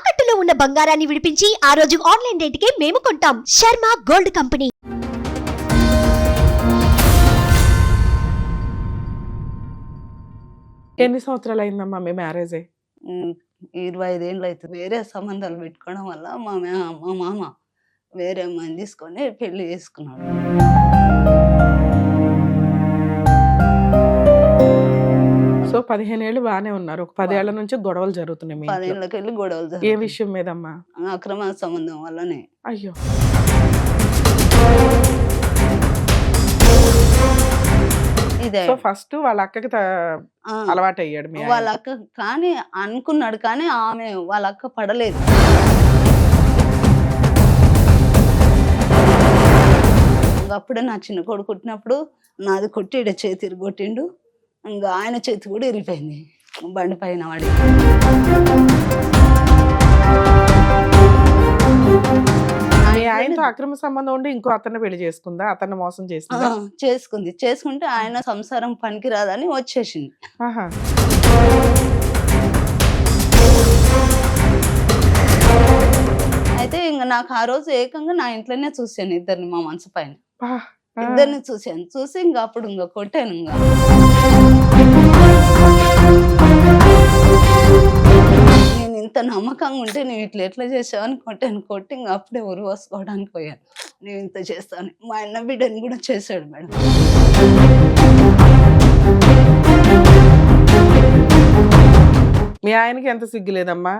తాకట్టులో ఉన్న బంగారాన్ని విడిపించి ఆ రోజు ఆన్లైన్ రేటుకే మేము కొంటాం. Sharma gold company. ఎన్ని సంవత్సరాలు అయిందమ్మా మీ మ్యారేజ్? 25 ఏళ్ళు అవుతుంది. వేరే సంబంధాలు పెట్టుకోవడం వల్ల మా మామ వేరే అమ్మాయిని తీసుకొని పెళ్లి చేసుకున్నాడు. సో 15 ఏళ్ళు బాగానే ఉన్నారు. ఒక 10 ఏళ్ల నుంచి గొడవలు జరుగుతున్నాయి మీ 10 ఇంట్లో. ఏళ్ళకెళ్ళి గొడవలు ఏ జరుగుతున్నాయి. విషయం మీదమ్మా? అక్రమ సంబంధం వల్లనే. అయ్యో, ఇదే సో ఫస్ట్ వాళ్ళ అక్కకి అలవాటు అయ్యాడు మీ వాళ్ళ ఆయన. అక్క కానీ అనుకున్నాడు, కానీ ఆమె వాళ్ళ అక్క పడలేదు. అప్పుడే నా చిన్న కొడుకు పుట్టినప్పుడు నాది కొట్టి ఈడ చేతి కొట్టిండు. ఇంకా ఆయన చేతి కూడా ఇరిగిపోయింది బండి పైన వాడి. మీ ఆయనతో అక్రమ సంబంధం ఉండి ఇంకో అతన్ని పెళ్లి చేసుకుందా? అతన్ని మోసం చేసిందా? చేసుకుంటే ఆయన సంసారం పనికిరాదని వచ్చేసింది. ఆహా. అయితే ఇంకా నాకు ఆ రోజు ఏకంగా నా ఇంట్లోనే చూశాను ఇద్దరిని, మా మనసు పైన ఆ, ఆ. ఇద్దరిని చూసి ఇంకా అప్పుడు ఇంకా కొట్టాను. ఇంకా నేను ఇంత నమ్మకంగా ఉంటే నువ్వు ఇట్లా ఎట్లా చేసావని కొట్టాను. కొట్టి ఇంకా అప్పుడే ఉరి పోసుకోవడానికి పోయాను. నేను ఇంత చేస్తాను. మా అన్న బిడ్డని కూడా చేశాడు మేడం. మీ ఆయనకి ఎంత సిగ్గులేదమ్మా?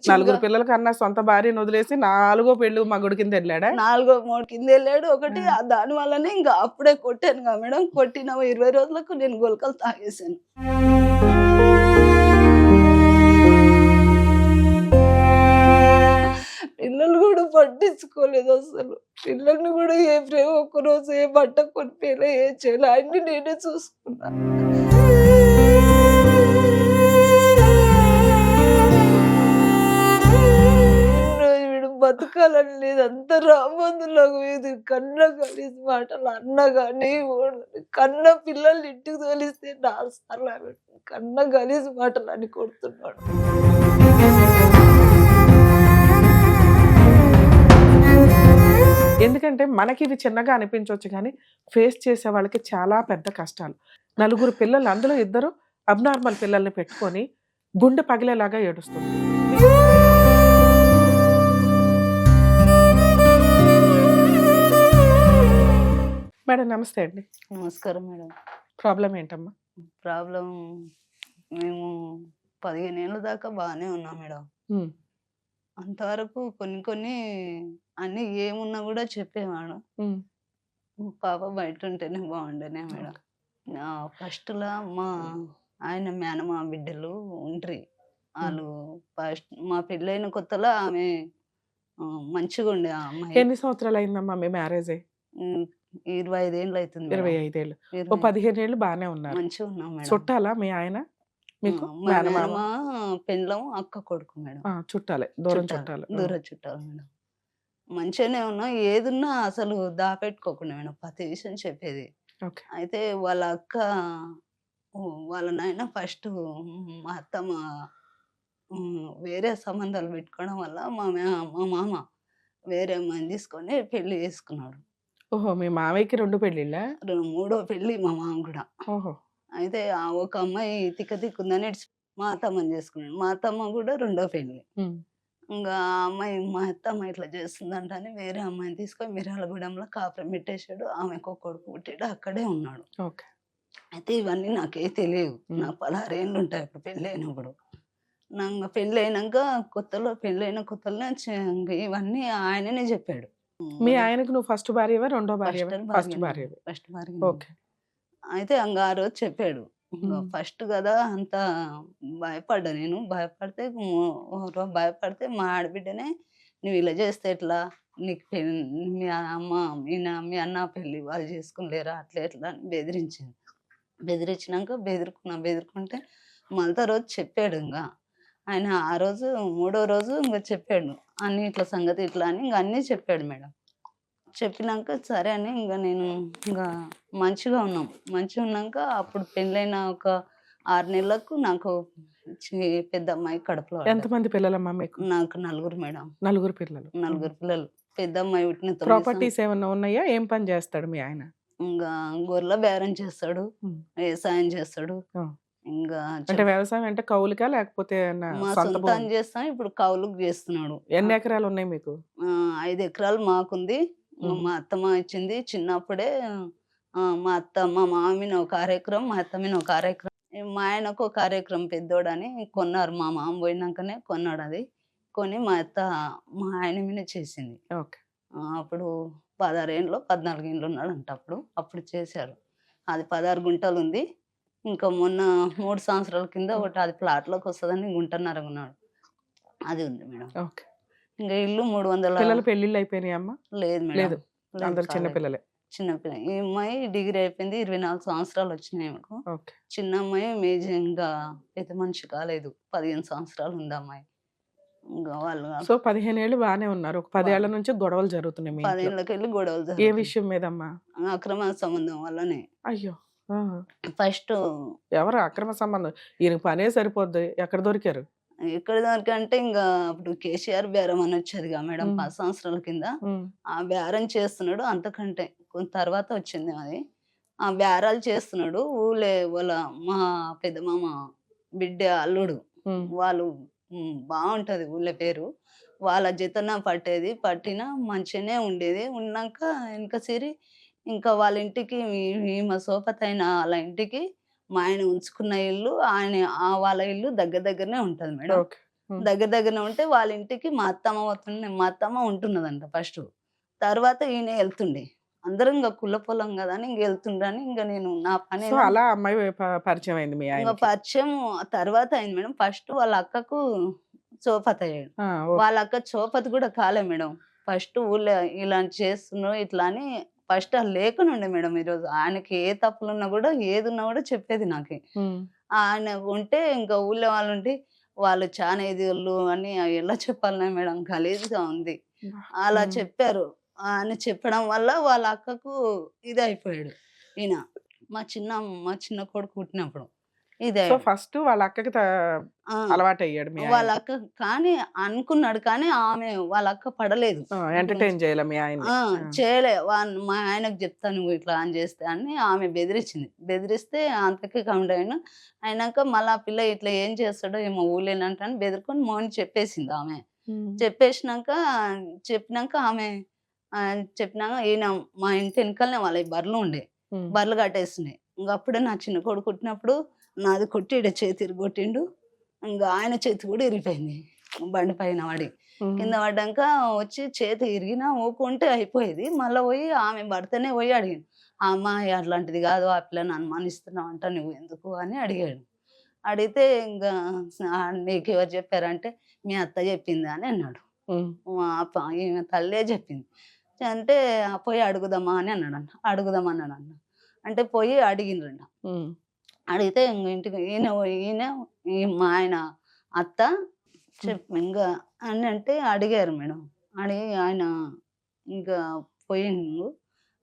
చిన్నగా 4 పిల్లల కన్నా సొంత భార్యను వదిలేసి 4వ పెళ్లి మగుడి కింద వెళ్ళాడా? 4 కింద వెళ్ళాడు. ఒకటి దాని వల్లనే ఇంకా అప్పుడే కొట్టాను కదా మేడం. కొట్టిన 20 రోజులకు నేను గొలకలు తాగేశాను. పిల్లలు కూడా పట్టించుకోలేదు అసలు. పిల్లల్ని కూడా ఏ ప్రేమ ఒక్కరోజు ఏ బట్ట కొనిపోయినా ఏ చేయాలి అన్ని నేనే చూసుకున్నా. వీడు బతకాలని లేదు, అంత రాబందులాగా ఇది కన్న కలిసి మాటలు అన్న కానీ కన్న పిల్లల్ని ఇంటికి తోలిస్తే నా సార్లు కన్న కలిసి మాటలు అని కొడుతున్నాడు. ఎందుకంటే మనకి ఇది చిన్నగా అనిపించవచ్చు, కానీ ఫేస్ చేసే వాళ్ళకి చాలా పెద్ద కష్టాలు. 4 పిల్లలు, అందులో 2 అబ్నార్మల్ పిల్లల్ని పెట్టుకొని గుండె పగిలేలాగా ఏడుస్తుంది. మేడం నమస్తే అండి. నమస్కారం మేడం. ప్రాబ్లం ఏంటమ్మా? ప్రాబ్లం మేము 15 ఏళ్ళ దాకా బాగానే ఉన్నాం మేడం. ఉమ్, అంతవరకు కొన్ని అన్ని ఏమున్నా కూడా చెప్పేవాడు. ఉమ్, పాప బయట ఉంటేనే బాగుండేనే మేడం. ఫస్ట్లా మా ఆయన మేనమా బిడ్డలు ఉండ్రి. వాళ్ళు ఫస్ట్ మా పెళ్ళైన కొత్తలో ఆమె మంచిగా ఉండే ఆ అమ్మాయి. ఎన్ని సంవత్సరాలు అయిందమ్మా మీ మ్యారేజ్? 25 ఏళ్ళు అవుతుంది. 25 ఏళ్ళు. ఓ 15 ఏళ్ళు బాగానే ఉన్నారు. మంచిగా ఉన్నాం మేడం. చుట్టాలా మీ ఆయన మీకు? మా మేనమా పెళ్ళం అక్క కొడుకు మేడం. చుట్టాలే, దూరం చుట్టాలు. దూర చుట్టాలు మేడం. మంచిగానే ఉన్నాం. ఏదున్నా అసలు దాపెట్టుకోకుండా మేడం ప్రతి విషయం చెప్పేది. ఓకే. అయితే వాళ్ళ అక్క వాళ్ళ నాయన ఫస్ట్ మా అత్తమ్మ వేరే సంబంధాలు పెట్టుకోవడం వల్ల మా మామ వేరే అమ్మాయిని తీసుకొని పెళ్లి చేసుకున్నాడు. ఓహో, మీ మావయ్యకి 2 పెళ్ళిళ్ళా? 3వ పెళ్లి మా మామ కూడా. ఓహో. అయితే ఆ ఒక అమ్మాయి తిక్కుందని మా అత్తమ్మని చేసుకున్నాడు. మా అత్తమ్మ కూడా 2వ పెళ్లి. ఉమ్, ఇంకా ఆ అమ్మాయి మా అత్తమ్మ ఇట్లా చేస్తుందంట అని వేరే అమ్మాయిని తీసుకొని మిర్యాలగూడెంలో కాపురం పెట్టేశాడు. ఆమెకు ఒక కొడుకు పుట్టాడు, అక్కడే ఉన్నాడు. ఓకే. అయితే ఇవన్నీ నాకే తెలియదు. నాకు 16 ఏళ్ళు ఉంటాయి అప్పుడు పెళ్ళి అయినప్పుడు. నాకు పెళ్ళి అయినాక పెళ్ళైన కొత్తలో ఇవన్నీ ఆయననే చెప్పాడు. మీ ఆయనకు నువ్వు ఫస్ట్ భార్యవా, రెండో భార్య? ఫస్ట్ భార్య. ఫస్ట్ భార్య. ఓకే. అయితే ఆ రోజు చెప్పాడు. ఫస్ట్ కదా అంత భయపడ్డా నేను. భయపడితే మా ఆడబిడ్డనే నువ్వు ఇలా చేస్తే ఎట్లా, నీకు మీ అమ్మ మీ అన్న పెళ్ళి వాళ్ళు చేసుకునిలేరా, అట్లా ఎట్లా అని బెదిరించింది. బెదిరించినాక బెదిరుకుంటే మళ్ళీ రోజు చెప్పాడు. ఇంకా ఆయన ఆ రోజు 3వ రోజు ఇంకా చెప్పాడు అన్ని ఇట్లా సంగతి ఇట్లా అని ఇంకా అన్నీ చెప్పాడు మేడం. చెప్పినాక సరే అని ఇంకా నేను ఇంకా మంచిగా ఉన్నాం. మంచిగా ఉన్నాక అప్పుడు పెళ్ళైన ఒక 6 నెలలకు నాకు పెద్ద అమ్మాయి కడుపులో పడ్డది. ఎంతమంది పిల్లలమ్మా మీకు? నాకు నలుగురు మేడం. నలుగురు పిల్లలు. నలుగురు పిల్లలు. పెద్ద అమ్మాయి పుట్టిన 9 ప్రాపర్టీస్ ఏమన్నా ఉన్నాయా? ఏం పని చేస్తాడు మీ ఆయన? ఇంగా గొర్రెల బేరం చేస్తాడు, వ్యవసాయం చేస్తాడు. ఆ. ఇంకా అంటే వ్యవసాయం అంటే కౌలుకా లేకపోతే మా సొంత సొంతం భూమి? చేస్తాం, ఇప్పుడు కౌలుకు చేస్తున్నాడు. ఎన్ని ఎకరాలు ఉన్నాయి మీకు? 5 ఎకరాలు మాకుంది. మా అత్తమ్మ ఇచ్చింది చిన్నప్పుడే. మా మామీన ఒక 6 ఎకరం, మా అత్తమ్మీన ఒక 6 ఎకరం. మా ఆయనకు ఒక 6 ఎకరం పెద్దోడని కొన్నారు. మా మామ పోయినాకనే కొన్నాడు అది. కొని మా ఆయన మీద చేసింది. ఓకే. అప్పుడు 16 ఏండ్లో 14 ఏండ్లు ఉన్నాడంట అప్పుడు చేశారు. అది 16 గుంటలు ఉంది. ఇంకా మొన్న 3 సంవత్సరాల కింద ఒకటి అది ప్లాట్లోకి వస్తుందని గుంటన్నర ఉన్నాడు. అది ఉంది మేడం. ఓకే. ఇంకా ఇల్లు 300. పిల్లలు పెళ్లిళ్ళు అయిపోయినాయి అమ్మా? లేదు మేడం. లేదు. అందరు చిన్న కాలేదు. పిల్లలే. చిన్నపిల్ల. ఈ అమ్మాయి డిగ్రీ అయిపోయింది. 24 సంవత్సరాలు వచ్చినాయి ఆమెకు. ఓకే. చిన్న అమ్మాయి ఇంకా పెద్ద మనిషి కాలేదు. 15 సంవత్సరాలు ఉంది అమ్మాయి. ఇంకా వాళ్ళు సో 15 ఏళ్ళు బానే ఉన్నారు. ఒక 10 ఏళ్ల నుంచి గొడవలు జరుగుతున్నాయి మీ 10 ఇంట్లో. ఏళ్ళకెళ్ళి గొడవలు ఏ జరుగుతున్నాయి. విషయం మీదమ్మా? అక్రమ సంబంధం వల్లనే. అయ్యో. ఫస్ట్ ఎవరు అక్రమ సంబంధం? ఈయన పనే సరిపోద్ది. ఎక్కడ దొరికారు? ఎక్కడ దొరికంటే ఇంకా అప్పుడు కేసీఆర్ బేరం అని వచ్చేదిగా మేడం 10 సంవత్సరాల కింద. ఆ బేరం చేస్తున్నాడు. అంతకంటే కొంత తర్వాత వచ్చింది అది. ఆ బేరాలు చేస్తున్నాడు. వాళ్ళ మా పెద్ద మామ బిడ్డ అల్లుడు వాళ్ళు బాగుంటది ఊళ్ళో పేరు. వాళ్ళ జతన పట్టేది. పట్టినా మంచిగానే ఉండేది. ఉన్నాక ఇంకా సిరి ఇంకా వాళ్ళ ఇంటికి ఈమె సోపతైన వాళ్ళ ఇంటికి మా ఆయన ఉంచుకున్న ఇల్లు వాళ్ళ ఇల్లు దగ్గరనే ఉంటది మేడం. ఓకే. దగ్గరనే ఉంటే వాళ్ళ ఇంటికి మా అత్తమ్మ ఉంటున్నదంట ఫస్ట్. తర్వాత ఈయన వెళ్తుండే. అందరం ఇంకా కుల పొలం కదా అని ఇంక వెళ్తుండని ఇంకా నేను నా పని సో అలా అమ్మాయి పరిచయం అయింది మీ ఇంకా ఆయనకి. పరిచయం తర్వాత అయింది మేడం. ఫస్ట్ వాళ్ళ అక్కకు చోపతి అయ్యాడు. ఓకే. వాళ్ళ అక్క చోపతి కూడా కాలే మేడం. ఫస్ట్ ఊళ్ళో ఇలా చేస్తున్నావు ఇట్లా అని ఫస్ట్ లేకనుండే మేడం. ఈరోజు ఆయనకి ఏ తప్పులున్నా కూడా ఏది ఉన్నా కూడా చెప్పేది నాకు. ఆయన ఉంటే ఇంకా ఊళ్ళో వాళ్ళు ఉంటే వాళ్ళు చాలా ఎదిళ్ళు అని ఎలా చెప్పాలనే మేడం గలీజ్‌గా ఉంది. అలా చెప్పారు. అని చెప్పడం వల్ల వాళ్ళ అక్కకు ఇది అయిపోయాడు ఈయన. మా చిన్న కొడుకు పుట్టినప్పుడు సో ఇదే ఫస్ట్ వాళ్ళ అక్కకి ఆ! అలవాటు అయ్యాడు మీ వాళ్ళ ఆయన. అక్క కానీ అనుకున్నాడు కానీ వాళ్ళ అక్క పడలేదు. ఎంటర్టైన్ చేయాలి మీ ఆయన్ని. చేయలే. మా ఆయనకు చెప్తా నువ్వు ఇట్లా అని చేస్తే అని ఆమె బెదిరించింది. బెదిరిస్తే అంతకి కౌంట్ అయ్యాను. అయినాక మళ్ళీ ఆ పిల్ల ఇట్లా ఏం చేస్తాడో ఏమో ఊళ్ళేనంట అని బెదిరుకొని మోని చెప్పేసింది ఆమె. చెప్పినాక ఆమె చెప్పినాక ఈయన మా ఇంటి వెనకాలనే వాళ్ళ బర్రెలు ఉండే. బర్రెలు కట్టేస్తున్నాయి. ఇంక అప్పుడే నా చిన్న కొడుకు పుట్టినప్పుడు నాది కొట్టి ఈడ చేతి ఇరగొట్టిండు. ఇంకా ఆయన చేతి కూడా ఇరిగిపోయింది. బండి పైన పడి కింద పడ్డాక వచ్చి చేతి ఇరిగినా ఊకుంటే అయిపోయేది. మళ్ళీ పోయి ఆమె భర్తనే పోయి అడిగాను. అమ్మాయి అట్లాంటిది కాదు, ఆ పిల్లని అనుమానిస్తున్నావు అంట నువ్వు ఎందుకు అని అడిగాడు. అడిగితే ఇంకా నీకు ఎవరు చెప్పారంటే మీ అత్త చెప్పింది అని అన్నాడు. ఈమె తల్లే చెప్పింది అంటే పోయి అడుగుదామా అని అన్నాడంట. అడుగుదామన్నాడంట. అంటే పోయి అడిగిండ్రంట. అడిగితే ఇంటికి ఈయన మా ఆయన అత్త ఇంకా అని అంటే అడిగారు మేడం. అడిగి ఆయన ఇంకా పోయిండు.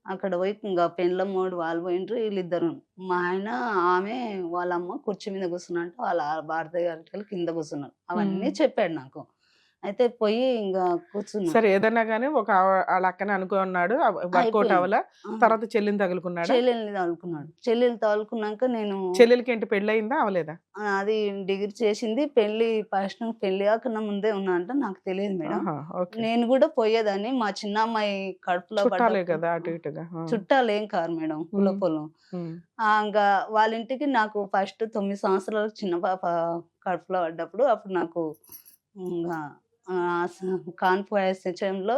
అక్కడ పోయి ఇంకా పెండ్లమ్మోడు వాళ్ళు పోయిండ్రు. వీళ్ళిద్దరు మా ఆయన ఆమె వాళ్ళ అమ్మ కుర్చీ మీద కూర్చున్నట్టు వాళ్ళ భారత గారి కింద కూర్చున్నారు. అవన్నీ చెప్పాడు నాకు. అయితే పోయి ఇంకా కూర్చున్నా. సరే ఏదన్నా గానీ వాళ్ళ అక్కని అనుకున్నాడు. వర్కౌట్ అవ్వలా. తర్వాత చెల్లిని తగులుకున్నాడు. చెల్లెలు తగులుకున్నాక నేను చెల్లెలకి ఏంటి పెళ్ళి అయిందా అవలేదా? అది డిగ్రీ చేసింది. పెళ్లి కాకన్నా ముందే ఉన్నా అంటే నాకు తెలియదు మేడం. నేను కూడా పోయేదాన్ని. మా చిన్న అమ్మాయి కడుపులో చుట్టాలే కదా అటు ఇటుగా. చుట్టాలు ఏం కారు మేడం. కుల పొలం. ఇంకా వాళ్ళ ఇంటికి నాకు ఫస్ట్ 9 సంవత్సరాలు చిన్న పాప కడుపులో పడ్డప్పుడు అప్పుడు నాకు ఇంకా కాన్పు సమయంలో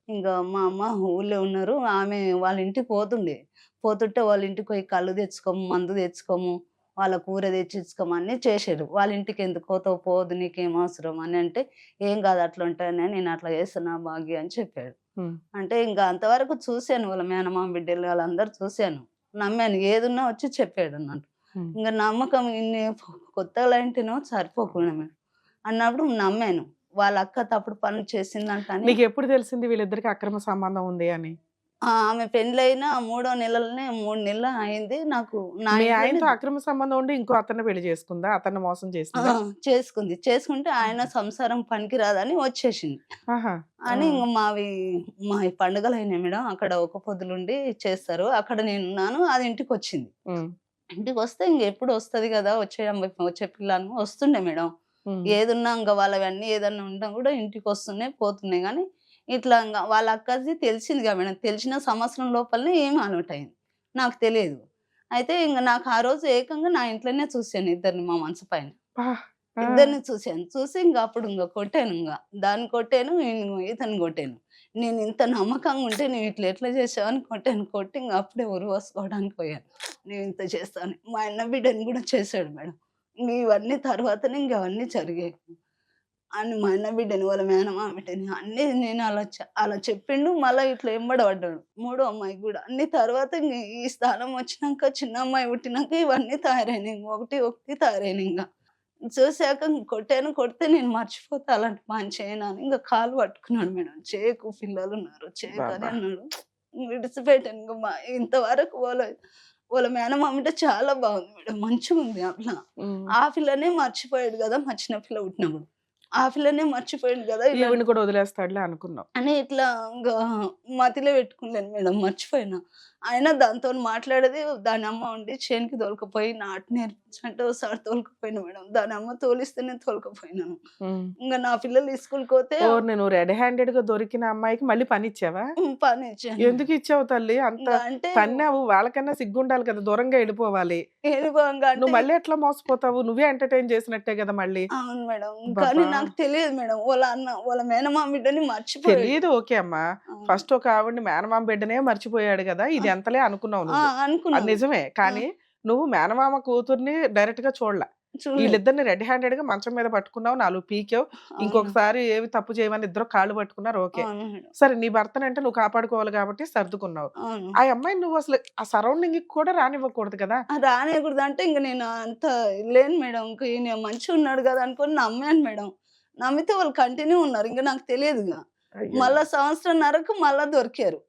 ఇంకా మా అమ్మ ఊళ్ళో ఉన్నారు. ఆమె వాళ్ళ ఇంటికి పోతుంటే వాళ్ళ ఇంటికి పోయి కళ్ళు తెచ్చుకోము, మందు తెచ్చుకోము, వాళ్ళ కూర తెచ్చిచ్చుకోము అన్నీ చేసారు. వాళ్ళ ఇంటికి ఎందుకు పోతావు, పోదు నీకేం అవసరం అని అంటే ఏం కాదు అట్లా ఉంటాయని నేను అట్లా చేస్తున్నా భాగ్య అని చెప్పాడు. అంటే ఇంకా అంతవరకు చూశాను. వాళ్ళ మేనమామ బిడ్డలు వాళ్ళందరూ చూశాను, నమ్మాను. ఏదున్నా వచ్చి చెప్పాడు అన్నట్టు. ఇంకా నమ్మకం ఇన్ని కొత్తగా ఇంటినో సరిపోకుండా అన్నప్పుడు నమ్మాను. వాళ్ళ అక్క తప్పుడు పనులు చేసిందంట. నీకు ఎప్పుడు తెలిసింది వీళ్ళిద్దరికి అక్రమ సంబంధం ఉంది అని? ఆమె పెళ్ళైన 3వ నెలలోనే 3 నెలలు అయింది. నాకు నా మీ ఇంట్లోనే ఆయనతో అక్రమ సంబంధం ఉండి ఇంకో అతన్ని పెళ్లి చేసుకుందా? అతన్ని మోసం ఆ! చేసిందా? చేసుకుంది. చేసుకుంటే ఆయన ఆహా! సంసారం పనికిరాదని వచ్చేసింది. ఆహా! ఆ! అని ఇంగ మాయి పండుగలయినాయి మేడం. అక్కడ ఒక్క పొద్దులుండి చేస్తారు. అక్కడ నేనున్నాను. అది ఇంటికొచ్చింది. హ్మ్. ఇంటికొస్తే ఇంగెప్పుడు వస్తది గదా! వచ్చే పిల్ల అని వస్తుండే మేడం. హ్మ్. ఏదున్నా ఇంగ వాళ్ళవన్నీ ఏదన్నా ఉన్నా గూడా ఇంటికొస్తున్నాయి, పోతున్నాయి గానీ, ఇట్లా ఇంగ వాళ్ళ అక్కది తెలిసిందిగా మేడం. తెలిసిన సంవత్సరం లోపలనే ఈమె అలవాటయింది. నాకు తెలియదు. అయితే ఇంగ నాకు ఆ రోజు ఏకంగా నా ఇంట్లోనే చూసాను ఇద్దరిని మా మంచం పైన. అబ్బా! ఆ! ఇద్దరిని చూసాను. చూసి ఇంగ అప్పుడు ఇంగ కొట్టానింగ. దాన్ని కొట్టాను, ఇతన్ని కొట్టాను. నేనింత నమ్మకంగా ఉంటే నువ్విట్లా ఎట్లా చేశావని కొట్టాను. కొట్టి ఇంగ అప్పుడే ఉరిపోసుకోవడానికి పోయాను. నేనింత చేస్తాను. మా అన్న బిడ్డని గూడా చేశాడు మేడం. ఇంగ ఇవన్నీ తర్వాతనే ఇంగ అవన్నీ జరిగాయి. అని మా అన్న బిడ్డని, వాళ్ళ మేనమామ బిడ్డని అన్నీ నేను అలా చెప్పిండు. మళ్ళా ఇట్లా ఎంబడ పడ్డాడు. మూడో అమ్మాయికి గూడా. అన్ని తర్వాత ఇంగ ఈ స్థానం వచ్చినంక, చిన్న అమ్మాయి పుట్టినంక ఇవన్నీ తయారైనాయి. ఒకటి ఒకటి తయారైనాయింగ. చూసాక కొట్టాను. కొడితే నేను మర్చిపోతా అలాంటి పని చేయనని ఇంగ కాళ్ళు పట్టుకున్నాడు మేడం. చేయకు పిల్లలున్నారు చేయకని అబ్బబ్బా! అన్నాడు. విడిచిపెట్టాను. ఇంతవరకు వాళ్ళ మేనమామ అంటే చాలా బాగుంది మేడం. మంచిగుంది ఆ పిల్ల. హ్మ్. ఆ పిల్లనే మర్చిపోయాడు గదా! మా చిన్న పిల్ల పుట్టినప్పుడు. ఆ పిల్లనే మర్చిపోయిండు గదా! ఇలాంటి ఈవిడ్ని కూడా వదిలేస్తాడులే అనుకున్నావు. అని ఇట్లా ఇంగా మతిలో పెట్టుకోలేను మేడం. మర్చిపోయినా. అయినా దానితోని మాట్లాడేది దాని అమ్మ ఉండి చేనుకి తోలుకపోయి నాటు నేర్పించమంటే ఓసారి తోలుకపోయినా మేడం. దాని అమ్మ తోలిస్తేనే తోలుకపోయినాను. హ్మ్. ఇంగ నా పిల్లలు స్కూలుకి పోతే ఓరిని నువ్వు రెడ్ హ్యాండెడ్‌గా దొరికిన అమ్మాయికి మళ్ళీ పనిచ్చావా? పనిచ్చాను. ఎందుకిచ్చావు తల్లి? అంత ఇంగ అంటే తన్నావు. వాళ్ళకన్నా సిగ్గుండాలి కదా! దూరంగా ఎళ్ళిపోవాలి. ఎళ్ళిపోంగా నువ్వు అంటే మళ్ళీ ఎట్లా మోసపోతావు? నువ్వే ఎంటర్‌టైన్ చేసినట్టే గదా మళ్ళీ. అవును మేడం. కానీ అబ్బబ్బా! నాకు తెలియదు మేడం. వాళ్ళ మేనమామ బిడ్డని మర్చిపోయాడు. తెలీదు ఓకే అమ్మా. ఆ! ఫస్ట్ ఒక ఆవిడని మేనమామ బిడ్డనే మర్చిపోయాడు గదా! ఆ! ఇది ఎంతలే అనుకున్నావు ఆ! నువ్వు. అది అనుకున్నాను. నిజమే. ఆ! కానీ నువ్వు మేనమామ కూతుర్ని డైరెక్ట్‌గా చూడల. చూడలేదు. ఈళ్ళిద్దరిని రెడ్ హ్యాండెడ్‌గా మంచం మీద పట్టుకున్నావు. 4 పీకావు. అవును. ఇంకొకసారి ఏవి తప్పు చేయమని ఇద్దరు కాళ్ళు పట్టుకున్నారు ఓకే. అవును మేడం. సరే నీ భర్తనంటే నువ్వు కాపాడుకోవాలి కాబట్టి సర్దుకున్నావు. అవును. ఆ అమ్మాయిని నువ్వు అసలు ఆ సరౌండింగ్‌కి కూడా రానివ్వకూడదు కదా! రానియకూడదంటే ఇంక నేను అంత లేను మేడం. ఇంక ఈయన మంచిగున్నాడు గదా! అనుకోని నమ్మాను మేడం. నమ్మితే వాళ్ళు కంటిన్యూ ఉన్నారు. ఇంక నాకు తెలియదుగ. మళ్ళా అయ్యయ్యో! సంవత్సరంన్నరకు మళ్ళా దొరికారు.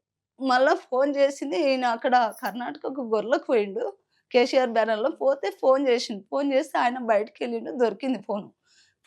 మళ్ళా ఫోను జేసింది. ఈయన అక్కడ కర్ణాటకకు గొర్లకు పోయిండు. కేసీఆర్ బ్యానర్‌లో పోతే ఫోను జేసిండు. ఫోను జేస్తే ఆయన బయటికెళ్ళిండు. దొరికింది ఫోను.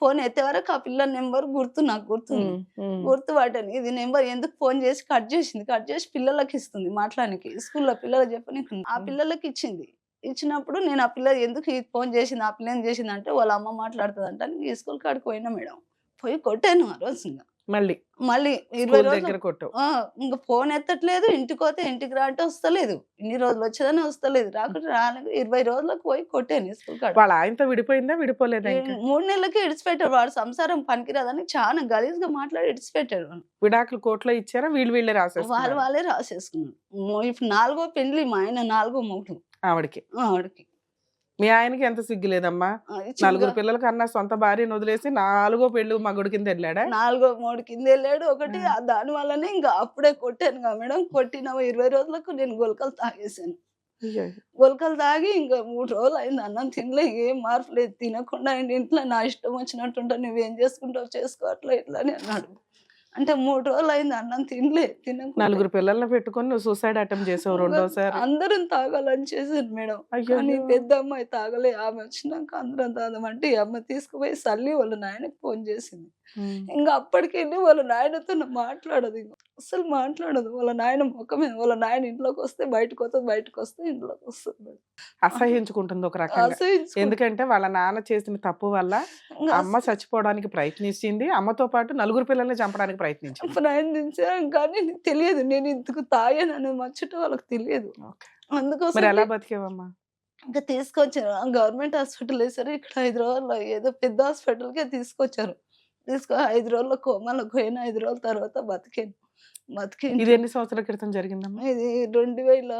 ఫోను ఎత్తే వరకు ఆ పిల్ల నంబర్ నాకు గుర్తుంది. హ్మ్. హ్మ్. గుర్తుపట్టాను. ఇది నంబర్ ఎందుకు ఫోను జేసి కట్ జేసింది. కట్ జేసి పిల్లలకిస్తుంది మాట్లాడనీకి. స్కూల్‌లో పిల్లలకి చెప్పనీకి. ఆ హ్మ్. పిల్లలకిచ్చింది. ఇచ్చినప్పుడు నేను ఆ పిల్ల ఎందుకు ఈ ఫోను జేసింది, ఆ పిల్ల ఏం జేసిందంటే వాళ్ళ అమ్మ మాట్లాడుతదంట అని స్కూల్ కాడికి పోయినా మేడం. పోయి కొట్టాను ఆ రోజుంగ. మళ్ళీ మళ్ళీ 20 స్కూల్ రోజులు దగ్గర కొట్టావు. ఆ! ఇంక ఫోన్ ఎత్తట్లేదు. ఇంటికోతే ఇంటికి రా అంటే వస్తలేదు. ఇన్ని రోజులు వచ్చేదని వస్తలేదు. రాకుంటే రాలేదు. 20 రోజులకు పోయి కొట్టాను స్కూల్ కాడ. వాళ్ళ ఆయనతో విడిపోయిందా? విడిపోలేదా ఇంకా? 3 నెలలకే ఇడిచిపెట్టాడు. వాడు సంసారం పనికిరాదని చాలా గలీజ్‌గా మాట్లాడి ఇడిచిపెట్టాడు వాడిని. విడాకులు కోర్ట్‌లో ఇచ్చారా? వీళ్ళే రాసేసుకున్నారా? వాళ్ళే రాసేసుకున్నారు. ఇప్పుడు నాలుగో పెండ్లి మా ఆయన నాలుగో మొగుడు ఆవిడకి. ఆవిడకి. మీ ఆయనకి ఎంత సిగ్గు లేదమ్మా? ఇచ్చిందిగా నలుగురు పిల్లల కన్నా సొంత భార్యను వదిలేసి నాలుగో పెళ్లి మగుడి కింద ఎళ్ళాడా? నాలుగో మూడు కిందెళ్ళాడు. ఒకటి ఆ! దాని వల్లనే ఇంక అప్పుడే కొట్టానుగా మేడం. కొట్టిన 20 రోజులకు నేను గుళకలు తాగేసాను. అయ్యయ్యో! గుళకలు తాగి ఇంక 3 రోజులయింది అన్నం తినలే. ఏం మార్పు లేదు. తినకుండా ఇంట్లో నా ఇష్టం వచ్చినట్టుంటా. నువ్వేం చేసుకుంటావో చేసుకో అట్లా ఇట్లా అని అన్నాడు. అంటే 3 రోజులయింది అన్నం తినలే. తినకుంటే నలుగురు పిల్లల్ని పెట్టుకొని నువ్వు సూసైడ్ అటెంప్ట్ చేసావు ఇంగ రెండోసారి. అందరం తాగాలని చేశాను మేడం. కానీ అయ్యయ్యో! పెద్దమ్మాయి తాగలే. ఆమె వచ్చినాక అందరం తాగుదామంటే ఈ అమ్మ తీసుకుపోయి సల్లి వాళ్ళ నాయనకి ఫోను చేసింది. హ్మ్. ఇంగ అప్పటికెళ్ళి వాళ్ళ నాయనతో మాట్లాడదింక. అస్సలు మాట్లాడదు. వాళ్ళ నాయన మొఖమే వాళ్ళ నాయన ఇంట్లోకొస్తే బయటకొస్తది, బయటకొస్తే ఇంట్లోకొస్తది మేడం. అట్లా అసహ్యించుకుంటుంది ఒక రకంగా. అసహించుకుంటా. ఎందుకంటే వాళ్ళ నాన్న చేసిన తప్పు వల్ల ఇంగ అమ్మ చచ్చిపోవడానికి ప్రయత్నించింది. అమ్మతో పాటు నలుగురు పిల్లల్ని చంపడానికి ప్రయత్నించింది. ప్రయత్నించా కానీ నీకు తెలియదు. నేను ఇందుకు తాగాననే ముచ్చట వాళ్ళకి తెలియదు. ఓకే. మరి అందుకోసమే ఎలా బతికావమ్మా? ఇంక తీసుకొచ్చారు. గవర్నమెంట్ హాస్పిటల్ ఏసారు. ఇక్కడ హైదరాబాద్‌లో ఏదో పెద్ద హాస్పిటల్‌కే తీసుకొచ్చారు. 5 రోజుల్లో కోమాలోకి పోయిన 5 రోజుల తర్వాత బతికాను. బతికి ఇది ఇంట్లో ఎన్ని సంవత్సరాల క్రితం జరిగిందమ్మా? ఇది 2007లో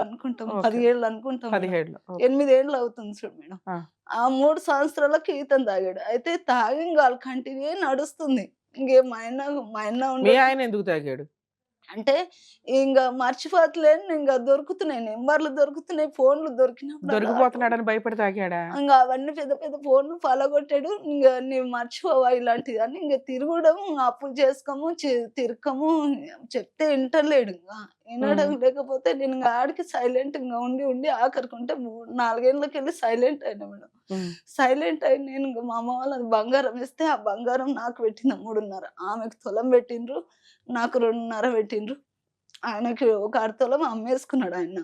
అనుకుంటాం. ఓకే. 17 అనుకుంటాం మేడం. 17లో. ఓకే. 8 ఏండ్లు అవుతుంది చూడు మేడం. ఆ! ఆ 3 సంవత్సరాలకి ఇతను తాగాడు. అయితే తాగి ఇంక ఆళ్ళు కంటిన్యూ నడుస్తుంది. ఇంకేం మా ఆయన మీ ఉండడు. ఆయన ఎందుకు తాగాడు? అంటే ఇంక మర్చిపోతలేను, ఇంక దొరుకుతున్నాయి. నెంబర్‌లు దొరుకుతున్నాయి, ఫోన్‌లు దొరికినప్పుడల్లా దొరికిపోతున్నాడని భయపడి తాగాడా? ఇంగ అవన్నీ పెద్ద పెద్ద ఫోన్‌లు పలగొట్టాడు. ఇంగ "నీవు మర్చిపోవా ఇలాంటిది" అని ఇంగ తిరగడం, అప్పులు చేసుకోము, తిరగము. చెప్తే ఇంటలేడు ఇంగ. ఇనడం హ్మ్. లేకపోతే నేను ఇంగ ఆడికి సైలెంట్‌గా ఉండి, ఉండి ఆఖరికుంటే 4 ఏళ్ళకెళ్ళి సైలెంట్ అయినా మేడం. హ్మ్. సైలెంట్ అయి నేను ఇంగ మా అమ్మ వాళ్ళది బంగారం ఇస్తే, ఆ బంగారం నాకు పెట్టిన 3.5. ఆమెకు తులం పెట్టిండ్రు. నాకు 2.5 పెట్టిండ్రు. ఆయనకి ఒక అరతులం అమ్మేసుకున్నాడు ఆయన.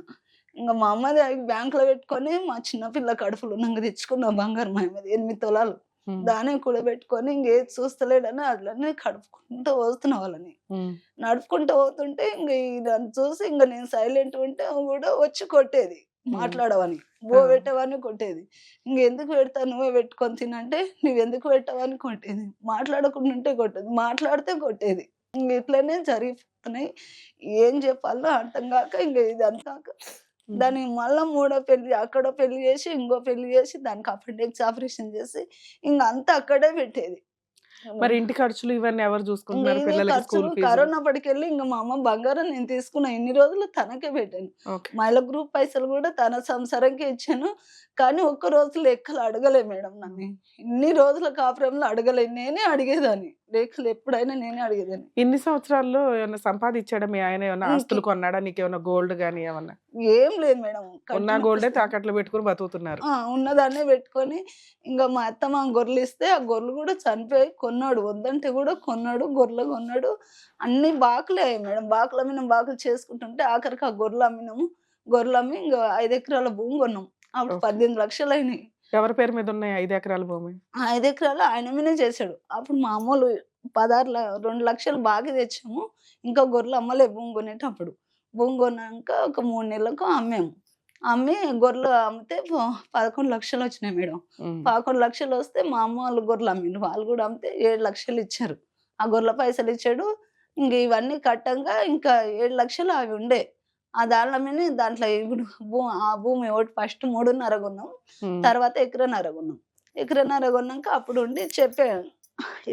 ఇంగ మా అమ్మది బ్యాంక్‌లో పెట్టుకొని మా చిన్న పిల్ల కడుపులో ఉన్నంక తెచ్చుకున్న బంగారం ఆమెది 8 తులాలు. హ్మ్. దాన్నే కూడబెట్టుకొని ఇంగేది చూస్తలేడని అట్లనే కడుపుకుంటూ పోతున్నా వాళ్ళని. హ్మ్. నడుపుకుంటూ పోతుంటే ఇంగ నన్ను చూసి ఇంగ నేను సైలెంట్‌గా ఉంటే గూడా వచ్చి కొట్టేది. హ్మ్. మాట్లాడవని. ఆ! పెట్టవని కొట్టేది. ఇంగెందుకు పెడతావు నువ్వే పెట్టుకొని తినంటే, నువ్వెందుకు పెట్టవని కొట్టేది. మాట్లాడకుండా ఉంటే కొట్టేది. మాట్లాడితే కొట్టేది. ఇంగ ఇట్లనే జరిగిపోతున్నాయి. ఏం జెప్పాలో అర్థం గాక ఇంగ ఇదంతా హ్మ్. దానికి మళ్ళా మూడో పెళ్లి అక్కడో పెళ్లి జేసి, ఇంకో పెళ్లి జేసి దానికి అపెండిక్స్ ఆపరేషన్ జేసి ఇంగ అంతా అక్కడే పెట్టేది. మరి ఇంటి ఖర్చులు ఇవన్నీ ఎవరు ఇంగ చూసుకుంటున్నారు? ఇదే పిల్లలకి ఖర్చులు స్కూల్ ఫీజులు? కరోనా పడికెళ్ళి ఇంగ మా అమ్మ బంగారం నేను తీసుకున్న ఇన్ని రోజులు తనకే పెట్టాను. ఓకే. మహిళా గ్రూప్ పైసలు గూడా తన సంసారంకే ఇచ్చాను. కానీ ఒక్క రోజు లెక్కలు అడగలే మేడం నన్ను. ఇన్ని రోజుల కాపురంలో అడగలే. నేనే అడిగేదాన్ని. లెక్కలు ఎప్పుడైనా నేనే అడిగేదాన్ని. ఇన్ని సంవత్సరాల్లో ఏమన్నా సంపాదిచ్చాడా మీ ఆయన? ఏమన్నా ఇంకి ఆస్తులు కొన్నాడా? నీకేమన్నా గోల్డ్ గాని ఏమన్నా? ఏం లేదు మేడం. ఉన్న కట్టిన గోల్డే పుస్తకం. తాకట్లు పెట్టుకొని బతుకుతున్నారు. ఉన్నదాన్నే పెట్టుకొని ఇంగ మా అత్తమ్మ గొర్రెలిస్తే, ఆ గొర్రెలు గూడా చనిపోయాయి. కొన్నాడు. వద్దంటే గూడా కొన్నాడు. గొర్రెలు కొన్నాడు. అన్నీ బాకులే అయ్యాయి మేడం. బాకులమ్మినాం, బాకులు చేసుకుంటుంటే ఆఖరికి ఆ గొర్రెలు అమ్మినాము. గొర్రెలమ్మి ఇంగ 5 ఎకరాల భూమి కొన్నాం. అప్పుడు ఓకే. 18 లక్షలయినాయి. ఎవరి పేరు మీద ఉన్నాయి 5 ఎకరాల భూమి? ఆ 5 ఎకరాలు ఆయన మీదనే చేసాడు. అప్పుడు మామూలు 16 2 లక్షలు బాకీ తెచ్చాము. ఇంకా గొర్రెలు అమ్మలే భూమి కొనేటప్పుడు. భూమి కొన్నాక ఒక 3 నెలలకు అమ్మాము. అమ్మి గొర్రెలు అమ్మితే 11 లక్షలు వచ్చినాయి మేడం. హ్మ్. 11 లక్షలు వస్తే మా అమ్మ వాళ్ళు గొర్రెలు అమ్మిండ్రు. వాళ్ళు కూడా అమ్మితే 7 లక్షలు ఇచ్చారు. ఆ గొర్రెల పైసలు ఇచ్చాడు. ఇంక ఇవన్నీ కట్టంగా ఇంకా 7 లక్షలు అవి ఉండే. ఆ దాన్ల మీదనే దాంట్లో ఇప్పుడు ఆ భూమి ఒకటి ఫస్ట్ 3.5 కొన్నాం. హ్మ్. తర్వాత ఎకరన్నర కొన్నాం. ఎకరన్నర కొన్నాక అప్పుడు ఉండి చెప్పాను.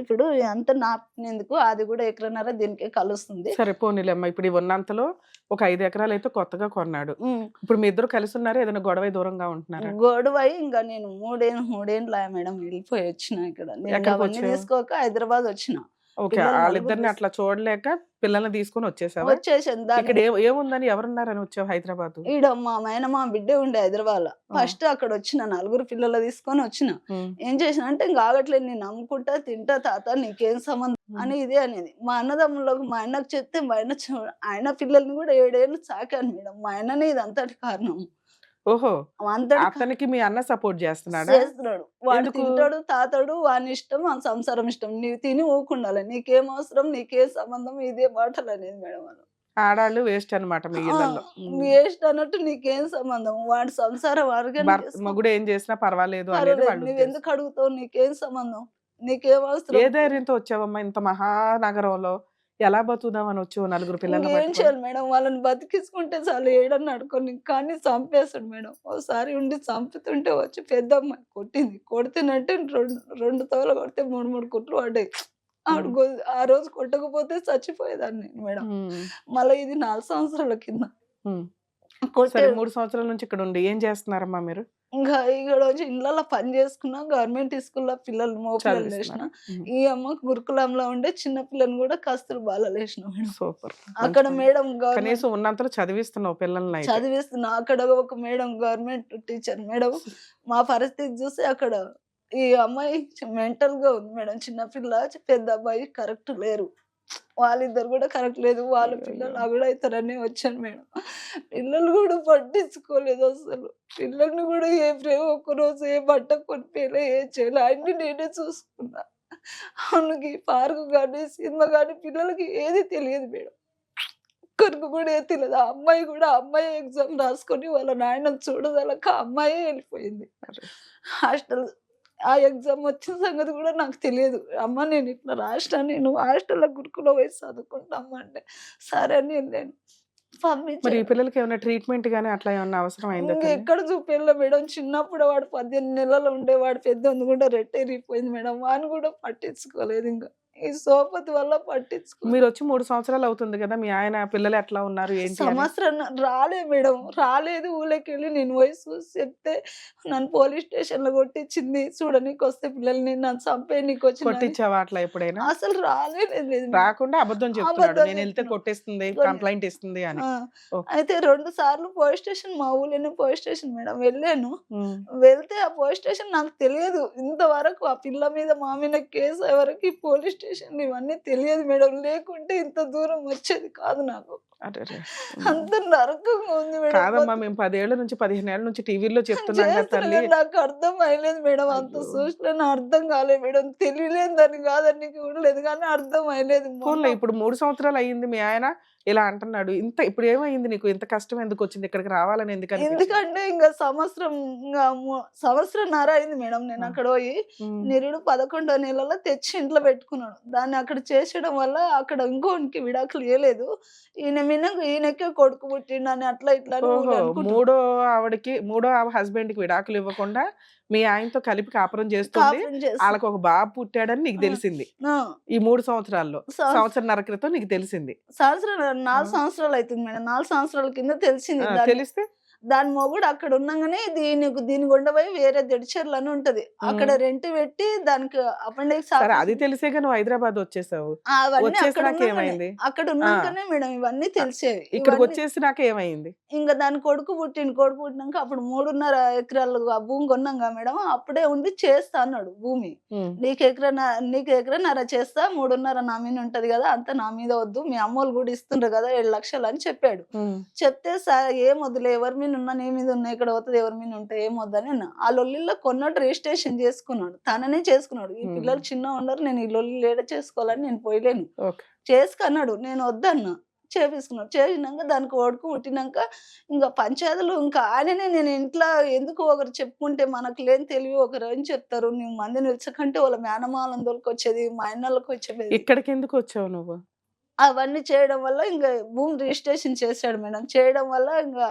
ఇప్పుడు అంతా నాకెందుకు అది కూడా ఎకరన్నర దీనికే కలుస్తుంది. సరే పోనీలేమ్మా. ఇప్పుడు ఈ ఉన్నంతలో ఒక 5 ఎకరాలైతే కొత్తగా కొన్నాడు. హ్మ్. ఇప్పుడు మీ ఇద్దరు కలిసున్నారా? ఏదైనా గొడవై దూరంగా ఉంటున్నారా? గొడవై ఇంక నేను మూడేండ్లయా మేడం వెళ్ళిపోయి వచ్చిన ఇక్కడ. నేను ఇంక అవన్నీ ఎక్కడికొచ్చావు? తీసుకోక హైదరాబాద్ వచ్చిన. ఓకే. పిల్లలు నలుగురు ఆళ్ళిద్దరిని అట్లా చూడలేక పిల్లల్ని తీసుకొని వచ్చేసావా? వచ్చేసాను. ఇక్కడ ఏముందని ఎవరున్నారని వచ్చావు హైదరాబాదు? ఈడ మా మేనమామ బిడ్డే ఉండే హైదరాబాద్‌ల. ఆ! ఫస్ట్ అక్కడొచ్చిన నలుగురు పిల్లలు తీసుకొని వచ్చిన. హ్మ్. ఏం చేసినా అంటే ఇంక ఆగట్లేదు నేను అమ్ముకుంటా, తింటా తాత నీకేం సంబంధం హ్మ్. అని ఇదే అనేది. మా అన్నదమ్ములకు మా ఆయనకు చెప్తే మా ఆయన ఆయన పిల్లల్ని కూడా 7 ఏళ్ళు సాకాను మేడం. మా ఆయననే ఇదంతటి కారణం. ఓహో! అంతటి అతనికి మీ అన్న సపోర్ట్ జేస్తున్నాడా? చేస్తున్నాడు. వాడు ఎందుకు? తింటాడు, తాతాడు, వానిష్టం, వాని సంసారం ఇష్టం. నీవు తిని ఊకుండాలి. నీకేం అవసరం, నీకేం సంబంధం ఇదే మాటలనేది మేడం వాళ్ళు. ఆడాళ్ళు వేస్ట్ అన్నమాట మీ ఆ! ఇళ్ళల్లో. హ్మ్. వేస్ట్ అన్నట్టు నీకేం సంబంధం? వాడి సంసారం ఆర్గానిక్ చేసుకో. మొగుడు ఏం చేసినా పర్వాలేదు అనేది పర్వాలేదు. వాళ్ళ ఉద్దేశం. నువ్వెందుకు అడుగుతావు? నీకేం సంబంధం? నీకేం ఏ అవసరం? ధైర్యంతో వచ్చావమ్మా ఇంత మహానగరంలో? ఎలా బతుకుదామని వచ్చావు నలుగురు పిల్లల్ని ఇంకేం పట్టుకొని? చేయాలి మేడం? వాళ్ళని బతికించుకుంటే చాలు ఏడన్నా అడుక్కొని. కానీ చంపేస్తాడు మేడం. ఓసారి ఉండి చంపుతుంటే వచ్చి పెద్దమ్మాయి కొట్టింది. కొడితేనంటే 2 తోలు కొడితే 3 కుట్లు పడ్డాయి. ఆవిడ హ్మ్. ఆ రోజు కొట్టకపోతే చచ్చిపోయేదాన్ని మేడం. హ్మ్. మళ్ళా ఇది 4 సంవత్సరాల కింద. హ్మ్. కొట్టే సరే 3 సంవత్సరాల నుంచి ఇక్కడుండి ఏం చేస్తున్నారమ్మా మీరు? ఇంకా ఈడొచ్చి ఇండ్లల్ల పని చేసుకున్నా, గవర్నమెంట్ స్కూల్‌లో మగ పిల్లలనేసిన. చదివిస్తున్నారు. హ్మ్. ఈ అమ్మ గురుకులంలో ఉండే చిన్న పిల్లని కూడా కస్తూర్బాలలో ఏసిన మేడం. సూపర్. మంచి అక్కడ పని. మేడం గవర్నమెంట్ కనీసం ఉన్నంతలో చదివిస్తున్నావు పిల్లలనైతే. చదివిస్తున్నా. అక్కడ ఒక మేడం గవర్నమెంట్ టీచర్ మేడం మా పరిస్థితి చూసి అక్కడ ఈ అమ్మాయి మెంటల్‌గా ఉంది మేడం. చిన్న పిల్ల, పెద్ద అబ్బాయి కరెక్ట్ లేరు. వాళ్ళిద్దరు గూడా కరెక్ట్ లేదు. వాళ్ళ అయ్యయ్యో! పిల్లలు అగుడైతారని వచ్చాను మేడం. పిల్లలు గూడా పట్టించుకోలేదసలు. పిల్లల్ని గూడా ఏ ఒక్కరోజు ఏ బట్ట కొనిపియలే, ఏం చేయలే. అన్నీ నేనే చూసుకున్నా. ఆమెకి పార్కు గాని, సినిమా గాని పిల్లలకి ఏది తెలియదు మేడం. ఒక్కరికి గూడా ఏది తెలీదు. ఆ అమ్మాయి గూడా అమ్మాయే ఎగ్జామ్ రాసుకొని వాళ్ళ నాయనని చూడదలక ఆ అమ్మాయే ఎళ్ళిపోయింది. అరె! హాస్టల్ ఆ ఎగ్జామ్ వచ్చిన సంగతి గూడా నాకు తెలియదు. అమ్మ నేనిట్లా రాసినా నేను హాస్టల్‌లో గురుకులం పోయి చదువుకుంటా అంటే, సరే అని ఎళ్ళాను. మరి ఈ పంపించారు. పిల్లలకి ఏమైనా ట్రీట్‌మెంట్ గాని అట్లా ఏమన్నా అవసరం అయిందా తల్లి? ఇంగెక్కడ చూపియలే మేడం. చిన్నప్పుడు వాడు 18 నెలలు ఉండేవాడు. పెద్దోంది గూడా రెట్టిరిగిపోయింది మేడం. వాడిని గూడా పట్టించుకోలేదింక. ఈ సోపతి వల్ల పట్టించుకో మీరు వచ్చి 3 సంవత్సరాలు అవుతుంది కదా, మీ ఆయన పిల్లలు ఎట్లా ఉన్నారు ఏంటి అని? సంవత్సరం రాలే మేడం, రాలేదు. ఊళ్ళకి వెళ్ళి నేను పోయి చూసి చెప్తే నన్ను పోలీస్ స్టేషన్ లో కొట్టించింది. చూడనీకి వస్తే పిల్లల్ని నన్ను చంపే నీకు వచ్చిన కొట్టించావా అట్లా ఎప్పుడైనా? అసలు రాలేదు మేడం. రాకుండా అబద్ధం చెప్తున్నాడు, అబద్ధం నేను వెళ్తే చెప్తున్నాడు. కొట్టేస్తుంది, కొన్ని- కంప్లైంట్ ఇస్తుంది అని. ఆ, ఓకే. అయితే 2 సార్లు పోలీస్ స్టేషన్, మా ఊళ్ళోనే పోలీస్ స్టేషన్ మేడం వెళ్ళాను. ఉమ్. వెళ్తే ఆ పోలీస్ స్టేషన్ నాకు తెలియదు ఇంతవరకు. ఆ పిల్ల మీద మా మీద కేసు ఎవరికి పోలీస్ స్టేషన్ ఇవన్నీ తెలియదు మేడం. లేకుంటే ఇంత దూరం వచ్చేది కాదు నాకు. అరెరే. అంత నరకంగా ఉంది మేడం. కాదమ్మా, మేము 10 ఏళ్ల నుంచి 15 ఏళ్ల నుంచి టీవీలో చెప్తున్నాం కదా తల్లి. చేస్తున్నా, నాకు అర్థం అయ్యలేదు మేడం. అంత అయ్యో. చూసినా అర్థం కాలేదు మేడం. తెలియలేదు దాన్ని కాదని చూడలేదు కానీ అర్థం అయ్యలేదు. పోన్లే, ఇప్పుడు 3 సంవత్సరాలు అయ్యింది, మీ ఆయన ఇలా అంటున్నాడు. ఇంత ఇప్పుడు ఏమైంది నీకు? ఇంత కష్టం ఎందుకు వచ్చింది? ఇక్కడికి రావాలని ఎందుకు అనిపించింది? ఎందుకంటే ఇంకా సంవత్సరంన్నర అయింది మేడం నేను ఆ. అక్కడ పోయి. ఉమ్. నిరుడు 11వ నెలలో తెచ్చి ఇంట్లో పెట్టుకున్నాడు. దాన్ని అక్కడ చేసేయడం వల్ల అక్కడ ఇంకోనికి విడాకులు ఇవ్వలేదు. ఈయనకే కొడుకు పుట్టిండు అని అట్లా ఇట్లా అని ఊళ్ళో ఓహో, అనుకుంటారు. మూడో హస్బెండ్ కి విడాకులు ఇవ్వకుండా మీ ఆయనతో కలిపి కాపురం చేస్తుంది. కాపురం చేస్తా. వాళ్ళకి ఒక బాబు పుట్టాడని నీకు తెలిసింది ఆ, ఈ 3 సంవత్సరాల్లో. సంవత్సరం- సంవత్సరన్నర క్రితం నీకు తెలిసింది. సంవత్సరం 4 సంవత్సరాలు అవుతుంది మేడం. 4 సంవత్సరాల కింద తెలిసింది. తెలిస్తే దాని మొగుడు అక్కడ ఉండగానే దీని గుండెపోయి వేరే దెడిచెర్లు అని ఉంటది, అక్కడ రెంట్ పెట్టి దానికి అపెండిక్స్ సరే, అది తెలిసేగా నువ్వు హైదరాబాద్ వచ్చేసావు. అవన్నీ అక్కడ వచ్చేసినాక ఉన్నాకనే ఏమైంది? అక్కడ ఉన్నాకనే మేడం ఇవన్నీ తెలిసేవి. ఇక్కడికి ఇవన్నీ వచ్చేసినాక ఏమైంది? ఇంకా దాని కొడుకు పుట్టినాక అప్పుడు 3.5 ఎకరాలు ఆ భూమి కొన్నాగా మేడం. అప్పుడే ఉండి చేస్తా అన్నాడు భూమి. ఉమ్. నీకు ఎకరన్నర చేస్తా, 3.5 నా మీద ఉంటది కదా, అంత నా మీద వద్దు, మీ అమ్మోళ్ళు కూడా ఇస్తుండ్రు కదా 7 లక్షలు అని చెప్పాడు. ఉమ్. చెప్తే ఏం వద్దులే, ఎవరి మీద ఉన్నా నీ మీద ఉన్నా, ఇక్కడ పోతుంది ఎవరి మీద ఉంటాయి, ఏం వద్దని అన్న. ఆ లొల్లిలో కొన్నట్టు రిజిస్ట్రేషన్ చేసుకున్నాడు, తననే చేసుకున్నాడు. ఈ పిల్లలు చిన్న ఉండరు, నేను ఈ లొల్లి లేడ చేసుకోవాలని నేను పోయలేను, ఓకే. చేసుకున్నాడు. నేను వద్దన్నా, చేపించుకున్నాడు. చేసినాక దానికి కొడుకు పుట్టినాక ఇంకా పంచాయతీలు ఇంకా ఆయననే. నేను ఇంట్లో ఎందుకు ఒకరు చెప్పుకుంటే మనకు లేని తెలివి ఒకరు ఏం చెప్తారు, నువ్వు మంది నిలిచకంటే వాళ్ళ మేనమాలను దొరికొచ్చేది, మా అన్నలకు వచ్చేది. ఇక్కడికి ఎందుకు వచ్చావు నువ్వు? అవన్నీ చేయడం వల్ల ఇంకా భూమి రిజిస్ట్రేషన్ చేశాడు మేడం. చేయడం వల్ల ఇంకా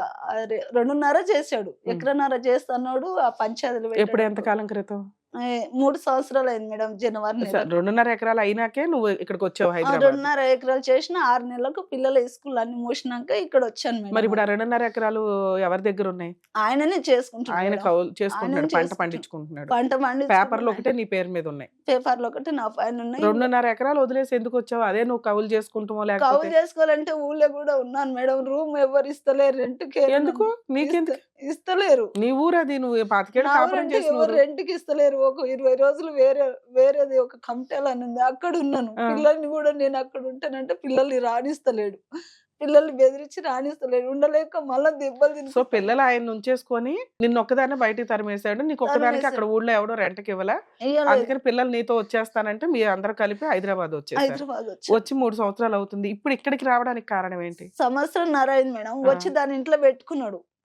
2.5 చేశాడు, ఎకరన్నర చేస్తున్నాడు. ఆ పంచాయతీలు ఎప్పుడు, ఎంతకాలం క్రితం? 3 సంవత్సరాలు అయింది మేడం. జనవరి నెల. 2.5 ఎకరాలు అయినాకే నువ్వు ఇక్కడికి వచ్చావు హైదరాబాద్. 2.5 ఎకరాలు చేసిన 6 నెలలకు పిల్లల స్కూల్ అన్ని మూసినాక ఇక్కడ వచ్చాను మరి మేడం. ఇప్పుడు ఆ 2.5 ఎకరాలు ఎవరి దగ్గర ఉన్నాయి? ఆయననే చేసుకుంటాడు ఆయన మేడం. కౌలు చేసుకుంటున్నాడు, ఆయననే పంట చేసుకుంటాడు. పండించుకుంటున్నాడు. పంట పండి పేపర్లు ఒకటే నీ పేరు మీద ఉన్నాయి. పేపర్లు ఒకటి నా పైన ఉన్నాయి. 2.5 ఎకరాలు వదిలేసి ఎందుకు వచ్చావు? అదే నువ్వు కౌలు చేసుకుంటామో కౌలు లేకపోతే చేసుకోవాలంటే ఊళ్ళో కూడా ఉన్నాను మేడం. రూమ్ ఎవరు ఇస్తలేరు, రెంట్కి ఎందుకు? నీకెందుకు? ఇస్తలేరు. నీ ఊరు అది, నువ్వు 25 ఏళ్ళు నా కాపురం ఊరంటే చేసిన ఎవరు ఊరు. రెంట్కి ఇస్తలేరు. ఒక 20 రోజులు వేరేది ఒక కమిటల్ అని ఉంది, అక్కడ ఉన్నాను. ఆ. పిల్లల్ని కూడా నేను అక్కడ ఉంటానంటే పిల్లల్ని రాణిస్తలేడు, పిల్లల్ని బెదిరించి రాణిస్తలేడు. ఉండలేక మళ్ళా దెబ్బలు సో తిని పిల్లలు ఆయన ఉంచేసుకొని నిన్ను ఒక్కదాన్ని బయటికి తరిమేశాడు. నీకు ఒక్కదానికి అక్కడ ఊళ్ళో ఎవడో రెంట్కి ఇవ్వలే. ఇయ్యలేదు. అందుకని పిల్లలు నీతో వచ్చేస్తానంటే మీ అందరూ కలిపి హైదరాబాద్ వచ్చేసారు. హైదరాబాద్ వచ్చి 3 సంవత్సరాలు అవుతుంది. ఇప్పుడు ఇక్కడికి రావడానికి కారణం ఏంటి? సంవత్సరంన్నర అయింది మేడం. ఆ. వచ్చి దాని ఇంట్లో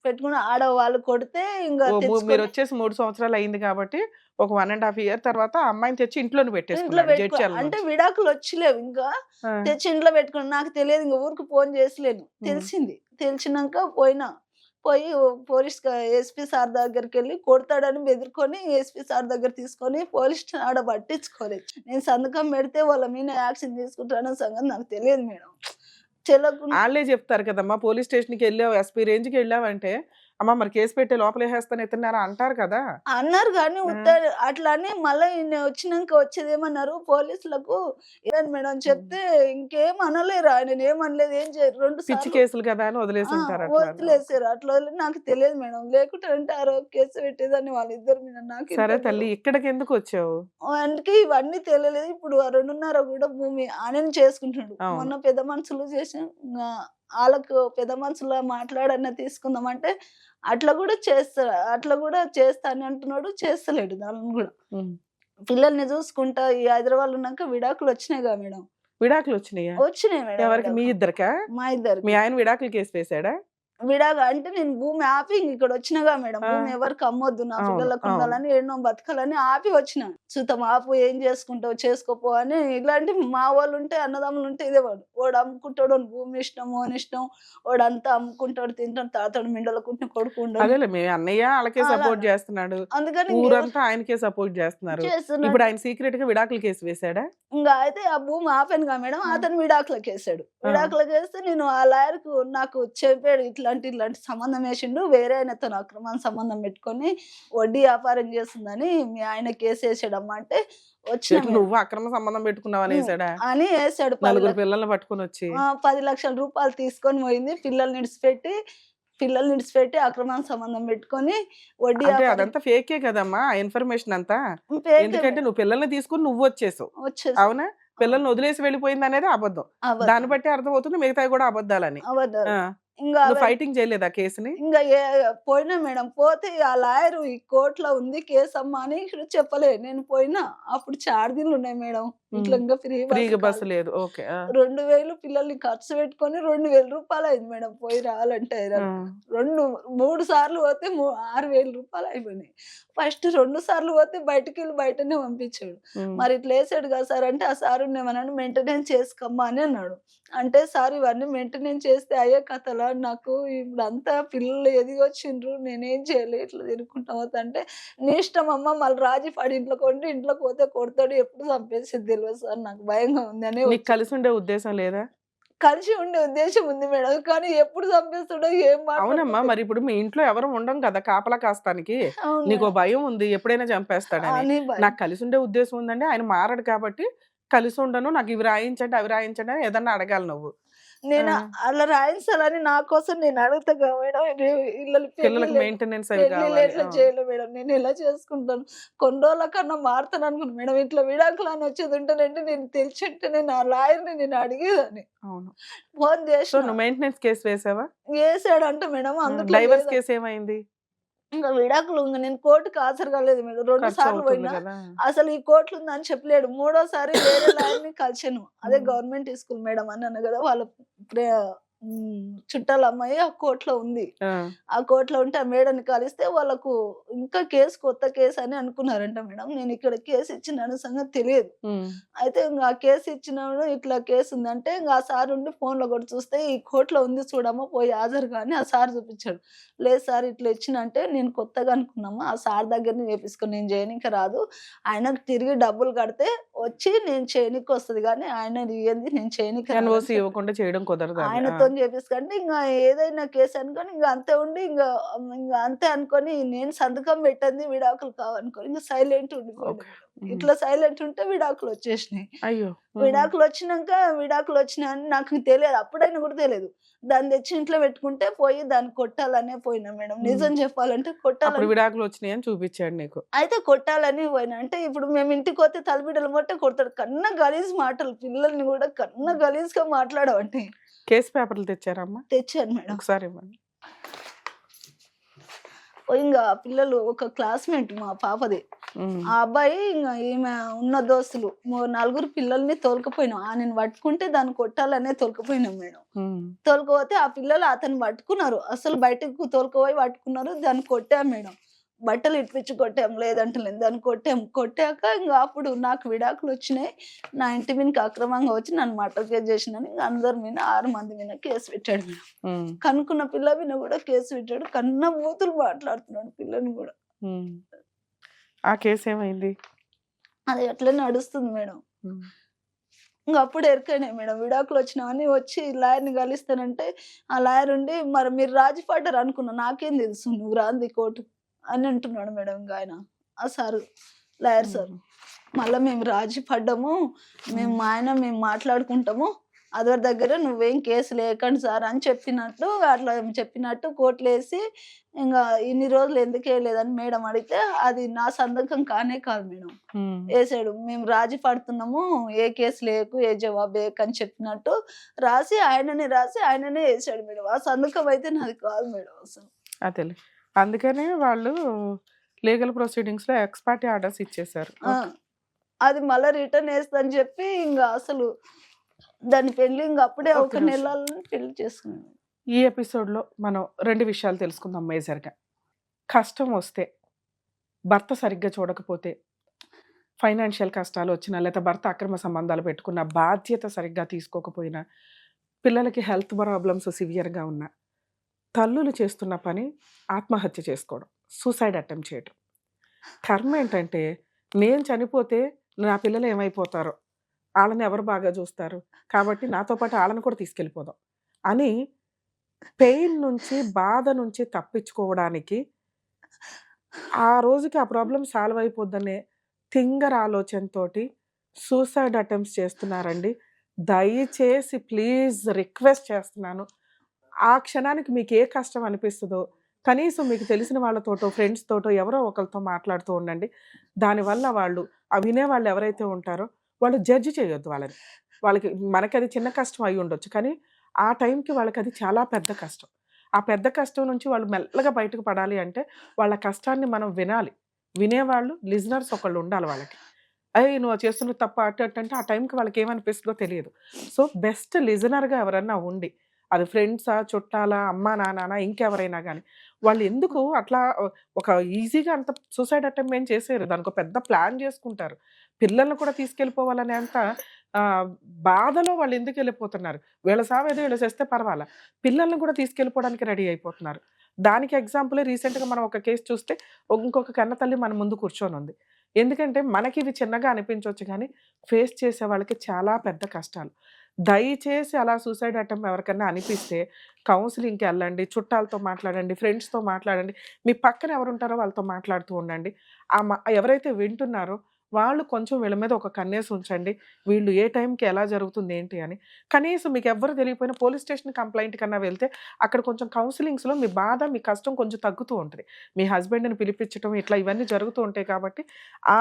పెట్టుకుని ఆడ వాళ్ళు కొడితే ఇంకా మీరు తెచ్చుకొని వచ్చేసి 3 సంవత్సరాలు అయింది కాబట్టి ఒక 1.5 ఇయర్ తర్వాత ఆ అమ్మాయిని తెచ్చి ఇంట్లోనే ఇంట్లో పెట్టేసుకున్నాడు పెట్టుకో జడ్చర్ల అంటే నుంచి. విడాకులు వచ్చిలేవు ఇంకా. ఆ. తెచ్చి ఇంట్లో పెట్టుకుని నాకు తెలియదు, ఇంకా ఊరికి ఫోన్ చేసలేను. తెలిసింది, తెలిసినాక పోయి పోలీస్ ఎస్పీ సార్ దగ్గరికి వెళ్ళి కొడతాడని బెదిరుకొని ఎస్పీ సార్ దగ్గర తీసుకొని పోలీస్ ఆడ పట్టించుకోలేదు. నేను సంతకం పెడితే వాళ్ళ మీద యాక్షన్ తీసుకుంటానన్న సంగతి నాకు తెలియదు మేడం. చెల్లకుండా వాళ్ళే చెప్తారు కదమ్మా, పోలీస్ స్టేషన్కి వెళ్ళావు, ఎస్పీ రేంజ్కి వెళ్ళావంటే అమ్మ మరి కేసు పెట్టి లోపల వేసేస్తాను ఎత్తున్నారా అంటారు కదా. అన్నారు కానీ అట్లానే మళ్ళీ వచ్చినాక వచ్చేదేమన్నారు పోలీసులకు, ఏమని మేడం చెప్తే ఇంకేం అనలేరు. ఆయన ఏమనలేదు, ఏం చేయరు. 2 పిచ్చి సార్లు కేసులు కదా అని వదిలేసి ఉంటారు. అట్లా వదిలేసారు. అట్లా వదిలి నాకు తెలియదు మేడం. లేకుంటే అంటే ఆ రోజు కేసు పెట్టేదాన్ని వాళ్ళిద్దరు మీద. నాకు సరే తల్లి, ఇక్కడికి ఎందుకు వచ్చావు? అందుకే ఇవన్నీ తెలియలేదు. ఇప్పుడు ఆ 2.5 కూడా భూమి ఆయన చేసుకుంటున్నాడు. అవును. మొన్న పెద్ద మనుషులు చేసిన వాళ్ళకు పెద్ద మనుషుల మాట్లాడన్న తీసుకుందామంటే అట్లా కూడా చేస్తాను అంటున్నాడు, చేస్తలేడు. దాన్ని కూడా ఉమ్. పిల్లల్ని చూసుకుంటా ఈ హైదరాబాద్ ఉన్నాక విడాకులు వచ్చినాయి కదా మేడం. విడాకులు వచ్చినాయా? వచ్చినాయి మేడం. ఎవరికి? మీ ఇద్దరికా? మా ఇద్దరికి. మీ ఆయన విడాకులు కేసు వేసాడా? అంటే నేను భూమి ఆపి ఇంక ఇక్కడ వచ్చినగా మేడం. భూమి ఎవరికి అమ్మొద్దు, నా అవును, పిల్లలకు అవును. ఉండాలని, ఎన్నో బతకాలని ఆపి వచ్చిన. సుతం ఆపు, ఏం చేసుకుంటావు చేసుకోపో అని. ఇలాంటి మా వాళ్ళు ఉంటే, అన్నదమ్ములు ఉంటే ఇదే వాడు. వాడు అమ్ముకుంటాడు, వాని భూమి ఇష్టం, వాని ఇష్టం, వాడంతా అమ్ముకుంటాడు, తింటాడు, తాతాడు, మిండలకుంటే కొడుకు ఉండడు. అదేలే మీ అన్నయ్య వాళ్ళకే అలా సపోర్ట్ చేస్తున్నాడు, అందుకని ఊరంతా ఆయనకే సపోర్ట్ చేస్తున్నారు. ఇప్పుడు చేస్తున్నాడు. ఆయన సీక్రెట్ గా విడాకుల కేసు వేశాడా? ఇంకా అయితే ఆ భూమి ఆపానుగా మేడం, అతను విడాకులకేసాడు. విడాకులకేస్తే నేను ఆ లాయర్‌కు నాకు చెప్పాడు, ఇట్లాంటి సంబంధం వేసిండు, వేరే ఆయనతో అక్రమ సంబంధం పెట్టుకొని వడ్డీ వ్యాపారం చేస్తుందని మీ ఆయన కేసేసాడమ్మా అంటే వచ్చిన ఎట్లా నువ్వు అక్రమ సంబంధం పెట్టుకున్నావని వేసాడా? అని వేసాడు. 4 పిల్లల్ని పట్టుకొని వచ్చి 10 లక్షల రూపాయలు తీసుకొని పోయింది. పిల్లల్ని ఇడిచిపెట్టి అక్రమ సంబంధం పెట్టుకొని వడ్డీ అంటే వ్యాపారం అదంతా ఫేకే కదమ్మా ఆ ఇన్ఫర్మేషన్ అంతా. ఫేకే ఎందుకంటే నువ్వు పిల్లల్ని తీసుకుని నువ్వు వచ్చేసావు, వచ్చేసి అవునా? పిల్లల్ని వదిలేసి వెళ్ళిపోయింది అనేది అబద్ధం. దాన్ని బట్టి అర్థమవుతుంది మిగతావి కూడా అబద్ధాలని. అబద్ధాలు. ఆ, ఇంకా నువ్వు ఫైటింగ్ చేయలేదా కేసుని? ఇంకా పోయినా మేడం. పోతే ఆ లాయర్ ఈ కోర్టులో ఉంది కేసు అమ్మా అని ఇక్కడ చెప్పలే. నేను పోయినా అప్పుడు చార్జీలు ఉన్నాయి మేడం. ఇట్లా ఇంకా ఫ్రీగా బస్సు లేదు. ఓకే. 2000 పిల్లల్ని ఖర్చు పెట్టుకొని 2000 రూపాయలు అయింది మేడం పోయి రావాలంటే. 3 సార్లు పోతే 6000 రూపాయలు అయిపోయినాయి. ఫస్ట్ 2 సార్లు పోతే బయటనే పంపించాడు. మరి ఇట్లా వేసాడు కదా సార్ అంటే, ఆ సార్ ఏమన్నాడు, మెయింటెనెన్స్ చేసుకోమ్మా అని అన్నాడు. అంటే సార్ ఇవన్నీ మెయింటెనెన్స్ చేస్తే అయ్యే కథలా, నాకు ఇప్పుడు అంతా పిల్లలు ఎదిగొచ్చిండ్రు, నేనేం చేయలే, ఇట్లా తిరుగుకుంటా పోతా అంటే, నీ ఇష్టం అమ్మ, మళ్ళీ రాజీ పడి ఇంట్లోకి వండి ఇంట్లోకి పోతే కొడతాడు, ఎప్పుడు చంపేసేది తెలియదు సార్, నాకు భయంగా ఉంది అని. నీకు కలిసి ఉండే ఉద్దేశం లేదా? కలిసి ఉండే ఉద్దేశం ఉంది మేడం, కానీ ఎప్పుడు చంపేస్తాడో ఏం అవునమ్మా, మరి ఇప్పుడు మీ ఇంట్లో ఎవరు ఉండం కదా కాపలా కాస్తానికి, నీకు భయం ఉంది ఎప్పుడైనా చంపేస్తాడని. అని నాకు కలిసి ఉండే ఉద్దేశం ఉందండి, ఆయన మారడు కాబట్టి కలిసి ఉండను, నాకు ఇవి రాయించండి అవి రాయించండి అని ఏదన్నా అడగాలి నువ్వు. నేను అలా రాయించాలని నా కోసం నేను అడుగుతా కదా మేడం. పిల్లలకి మెయింటెనెన్స్ అవి పెళ్ళిళ్ళు కావాలి. ఎట్లా చేయలేదు మేడం, నేను ఎలా చేసుకుంటాను, కొన్ని రోజుల కన్నా మారుతాను అనుకున్నాను మేడం. ఇట్లా విడాకులు అని వచ్చేది ఉంటేనంటే నేను తెలిసింటే నేను ఆ లాయర్ని నేను అడిగేదాన్ని. అవును. ఫోన్ సో చేసి నువ్వు మెయింటెనెన్స్ కేసు వేసావా? వేసాడంట మేడం. అందుకు డైవర్స్ కేసు ఏమైంది? ఇంకా విడాకులు ఇంకా నేను కోర్టుకు హాజరు కాలేదు మేడం. 2 ఖర్చు సార్లు అవుతుంది పోయినా కదా. అసలు ఈ కోర్టులు ఉందని చెప్పలేడు. 3వసారి వేరే లాయర్ని కలిసాను. అదే గవర్నమెంట్ స్కూల్ మేడం అని అన్న కదా, వాళ్ళ చుట్టాల అమ్మాయి ఆ కోర్టులో ఉంది. ఆ కోర్టులో ఉంటే ఆ మేడంని కలిస్తే వాళ్ళకు ఇంకా కొత్త కేసు అని అనుకున్నారంట మేడం. నేను ఇక్కడ కేసు ఇచ్చిన సంగతి తెలియదు. అయితే ఇంకా ఆ కేసు ఇచ్చినాడు, ఇట్లా కేసు ఉందంటే ఇంకా ఆ సార్ ఉండి ఫోన్లో కూడా చూస్తే ఈ కోర్టులో ఉంది చూడమ్మా పోయి హాజరు కానీ ఆ సార్ చూపించాడు. లేదు సార్ ఇట్లా ఇచ్చిన అంటే, నేను కొత్తగా అనుకున్నామా ఆ సార్ దగ్గరని చేపించుకొని నేను చేయనీకి రాదు, ఆయనకు తిరిగి డబ్బులు కడితే వచ్చి నేను చేయనీకి వస్తుంది కానీ ఆయన ఇయ్యంది నేను చేయనీకి ఎన్ఓసి ఇవ్వకుండా చేయడం కుదరదు. ఆయనతో చేపిస్తుంటే ఇంకా ఏదైనా కేసు అనుకొని ఇంకా అంతే ఉండి ఇంకా అంతే అనుకొని నేను సంతకం పెట్టింది విడాకులు కావనుకొని ఇంకా సైలెంట్ ఉండిపోయింది. ఇట్లా సైలెంట్ ఉంటే విడాకులు వచ్చేసినాయి. అయ్యో. విడాకులు వచ్చినాయని నాకు తెలియదు, అప్పుడైనా కూడా తెలియదు. దాన్ని తెచ్చి ఇంట్లో పెట్టుకుంటే పోయి దాన్ని కొట్టాలనే పోయినా మేడం. నిజం చెప్పాలంటే కొట్టాలని విడాకులు వచ్చినాయి అని చూపించాడు నీకు. అయితే కొట్టాలని పోయినా. అంటే ఇప్పుడు మేము ఇంటికి పోతే తలబిడ్డలు మొట్టే కొడతాడు. కన్న గలీజ్ మాటలు, పిల్లల్ని కూడా కన్న గలీజ్ గా మాట్లాడవంటే. కేసు పేపర్లు తెచ్చారమ్మా? తెచ్చాను మేడం. ఒకసారి ఇవ్వండి. ఇంకా పిల్లలు ఒక క్లాస్మేట్ మా పాపది, ఆ అబ్బాయి ఇంకా ఈమె ఉన్న దోస్తులు 4 పిల్లల్ని తోలుకుపోయినాం. ఆయన పట్టుకుంటే దాన్ని కొట్టాలనే తోలుకుపోయినాం మేడం. తోలుకుపోతే ఆ పిల్లలు అతను పట్టుకున్నారు, అసలు బయటకు తోలుకుపోయి పట్టుకున్నారు, దాన్ని కొట్టాం మేడం. బట్టలు ఇప్పించి కొట్టాం, లేదంటే లేదు, దాన్ని కొట్టాక ఇంకా అప్పుడు నాకు విడాకులు వచ్చినాయి, నా ఇంటి మీదకి అక్రమంగా వచ్చి నన్ను మర్డర్ కేసు చేసినని అందరి మీద 6 మంది మీద కేసు పెట్టాడు మేడం. కనుక్కున్న పిల్ల మీద కూడా కేసు పెట్టాడు. కన్న బూతులు మాట్లాడుతున్నాడు పిల్లని కూడా. ఆ కేసు ఏమైంది? అది ఎట్లా నడుస్తుంది మేడం. ఇంకా అప్పుడు ఎరికైనాయి మేడం విడాకులు వచ్చినామని. వచ్చి లాయర్ని కలిస్తానంటే ఆ లాయర్ ఉండి, మరి మీరు రాజీ పడ్డారు అనుకున్నా, నాకేం తెలుసు నువ్వు రాంది కోర్టు అని అంటున్నాడు మేడం. ఇంకా ఆయన ఆ సారు లాయర్ సార్, మళ్ళీ మేము రాజీ పడ్డాము, మేము మాట్లాడుకుంటాము, అదొరి దగ్గర నువ్వేం కేసు లేకండి సార్ అని చెప్పినట్టు కోర్టులో వేసి ఇంకా ఇన్ని రోజులు ఎందుకు వేయలేదని మేడం అడిగితే, అది నా సంతకం కానే కాదు మేడం, వేసాడు. మేము రాజీ పడుతున్నాము, ఏ కేసు లేకు, ఏ జవాబు లేకని చెప్పినట్టు ఆయననే వేసాడు మేడం. ఆ సంతకం అయితే నాది కాదు మేడం అసలు. అదే, అందుకనే వాళ్ళు లీగల్ ప్రొసీడింగ్స్ లో ఎక్స్పర్టీ ఆర్డర్స్ ఇచ్చేసారు. అది మళ్ళీ రిటర్న్ వేస్తా చెప్పి ఇంకా అసలు దాని పెళ్లి ఇంకా అప్పుడే 1 నెలలో పెళ్లి చేసుకున్నాను. ఈ ఎపిసోడ్‌లో మనం 2 విషయాలు తెలుసుకుందాం మేజర్‌గా. కష్టం వస్తే, భర్త సరిగ్గా చూడకపోతే, ఫైనాన్షియల్ కష్టాలొచ్చినా, లేతే భర్త అక్రమ సంబంధాలు పెట్టుకున్న, బాధ్యత సరిగ్గా తీసుకోకపోయినా, పిల్లలకి హెల్త్ ప్రాబ్లమ్స్ సివియర్‌గా ఉన్నా, తల్లులు చేస్తున్న పని ఆత్మహత్య చేసుకోవడం. సూసైడ్ అటెంప్ట్ చేయటం. కర్మేంటంటే, నేను చనిపోతే నా పిల్లలు ఏమైపోతారో, ఆళ్ళని ఎవరు బాగా జూస్తారు, కాబట్టి నాతో పాటు ఆళ్ళని కూడా తీసుకెళ్ళిపోదాం అని పెయిన్ నుంచి, బాధ నుంచి తప్పించుకోవడానికి, ఆ రోజుకి ఆ ప్రాబ్లమ్ సాల్వ్ అయిపోద్దనే తింగర ఆలోచనతోటి సూసైడ్ అటెంప్ట్స్ చేస్తున్నారండి. దయచేసి ప్లీజ్ రిక్వెస్ట్ చేస్తున్నాను. ఆ క్షణానికి మీకు ఏ కష్టం అనిపిస్తదో, కనీసం మీకు తెలిసిన వాళ్ళతోటో, ఫ్రెండ్స్ తోటో ఎవరో ఒకళ్ళతో మాట్లాడుతూ ఉండండి. దానివల్ల వాళ్ళు వినేవాళ్ళు ఎవరైతే ఉంటారో, వాళ్ళు జడ్జ్ చేయొద్దు వాళ్ళని. వాళ్ళకి మనకది చిన్న కష్టం అయ్యుండొచ్చు. కానీ, ఆ టైంకి వాళ్ళకది చాలా పెద్ద కష్టం. ఆ పెద్ద కష్టం నుంచి వాళ్ళు మెల్లగా బయటకు పడాలి అంటే, వాళ్ళ కష్టాన్ని మనం వినాలి. వినేవాళ్ళు లిజనర్స్ ఒకళ్ళుండాలి వాళ్ళకి. "ఏయ్! నువ్వు అది చేస్తున్నది తప్పు" అటు ఇటు అంటే, ఆ టైంకి వాళ్ళకేమనిపిస్తదో తెలియదు. సో, బెస్ట్ లిజనర్‌గా ఎవరన్నా ఉండి, అది ఫ్రెండ్సా, చుట్టాలా, అమ్మా, నాన్ననా ఇంకెవరైనా గాని, వాళ్ళెందుకు అట్లా ఒక ఈజీగా అంత సూసైడ్ అటెంప్ట్ ఏం చేసేయరు. దానికో పెద్ద ప్లాన్ జేసుకుంటారు. పిల్లల్ని కూడా తీసుకెళ్ళిపోవాలనేంత ఆహ్, బాధలో వాళ్ళెందుకెళ్ళిపోతున్నారు. వీళ్ళ సావేదో వీళ్ళు చస్తే పర్వాలా. పిల్లల్ని కూడా తీసుకెళ్ళిపోవడానికి రెడీ అయిపోతున్నారు. దానికి ఎగ్జాంపులే రీసెంట్‌గా మనం ఒక కేస్ చూస్తే, ఇంకొక కన్నతల్లి మన ముందు కూర్చొనుంది. ఎందుకంటే, మనకివి చిన్నగా అనిపించొచ్చు గానీ, ఫేస్ చేసే వాళ్ళకి చాలా పెద్ద కష్టాలు. దయచేసి అలా సూసైడ్ అటెంప్ట్ ఎవరికన్నా అనిపిస్తే కౌన్సెలింగ్‌కెళ్ళండి, చుట్టాలతో మాట్లాడండి, ఫ్రెండ్స్‌తో మాట్లాడండి. మీ పక్కన ఎవరుంటారో వాళ్ళతో మాట్లాడుతూ ఉండండి. ఎవరైతే వింటున్నారో వాళ్ళు కొంచెం వీళ్ళ మీద ఒక కన్నేసి ఉంచండి. వీళ్ళు ఏ టైంకి ఎలా జరుగుతుంది ఏంటి అని. కనీసం మీకెవ్వరు తెలియకపోయినా పోలీస్ స్టేషన్ కంప్లెయింట్ కన్నా వెళ్తే అక్కడ కొంచెం కౌన్సెలింగ్స్‌లో మీ బాధ, మీ కష్టం కొంచెం తగ్గుతూ ఉంటది. మీ హస్బెండ్‌ని పిలిపించటం ఇట్లా ఇవన్నీ జరుగుతూ ఉంటాయి కాబట్టి ఆ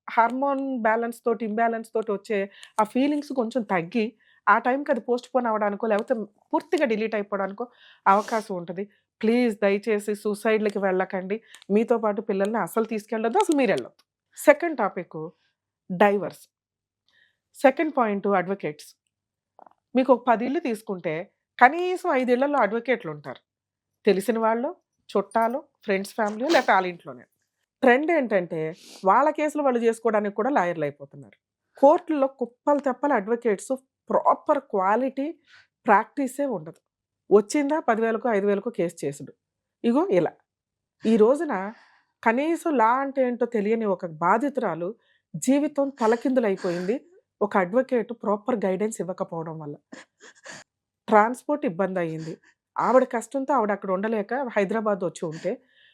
హార్మోన్ బ్యాలెన్స్ తోటి, ఇంబాలెన్స్ తోటి వచ్చే ఆ ఫీలింగ్స్ కొంచెం తగ్గి, ఆ టైంకి అది పోస్ట్‌పోన్ అవ్వడానికో, లేకపోతే పూర్తిగా డిలీట్ అయిపోవడానికో అవకాశం ఉంటది. ప్లీజ్ దయచేసి సూసైడ్‌లకి వెళ్ళకండి. మీతో పాటు పిల్లల్ని అస్సలు తీసుకెళ్ళొద్దు. అసలు మీరెళ్ళొద్దు. Second topic divorce. Second point advocates. మీకొక 10 ఇళ్ళు తీసుకుంటే, కనీసం 5 ఇళ్లలో అడ్వొకేట్లుంటారు. తెలిసిన వాళ్ళో, చుట్టాలో, ఫ్రెండ్స్ ఫ్యామిలీయో లేకపోతే ఆళ్ళింట్లోనే. ట్రెండ్ ఏంటంటే, వాళ్ళ కేసులు వాళ్ళు జేసుకోవడానికి కూడా లాయర్‌లయిపోతున్నారు. కోర్టుల్లో కుప్పలు తెప్పలు అడ్వొకేట్స్ ప్రాపర్ క్వాలిటీ ప్రాక్టీసే ఉండదు. వచ్చిందా 10,000కో, 5,000కో కేసు చేసుడు. ఇగో ఇలా. ఈ రోజున కనీసం లా అంటే ఏంటో తెలియని ఒక బాధితురాలు జీవితం తలకిందులైపోయింది. ఒక అడ్వొకేట్ ప్రాపర్ గైడెన్స్ ఇవ్వకపోవడం వల్ల. ట్రాన్స్‌పోర్ట్ ఇబ్బందయింది. ఆవిడ కష్టంతో ఆవిడక్కడ ఉండలేక హైదరాబాద్ వచ్చి ఉంటే,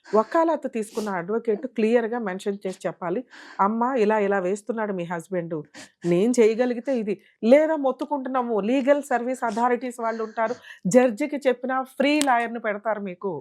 వకాలత్ తీసుకున్న అడ్వొకేట్ క్లియర్‌గా మెన్షన్ చేసి చెప్పాలి. "అమ్మ ఇలా ఇలా వేస్తున్నాడు మీ హస్బెండు. నేను చేయగలిగితే ఇది. లేదా మొత్తుకుంటున్నాము లీగల్ సర్వీస్ అథారిటీస్ వాళ్ళుంటారు. జడ్జికి చెప్పినా ఫ్రీ లాయర్‌ని పెడతారు మీకు.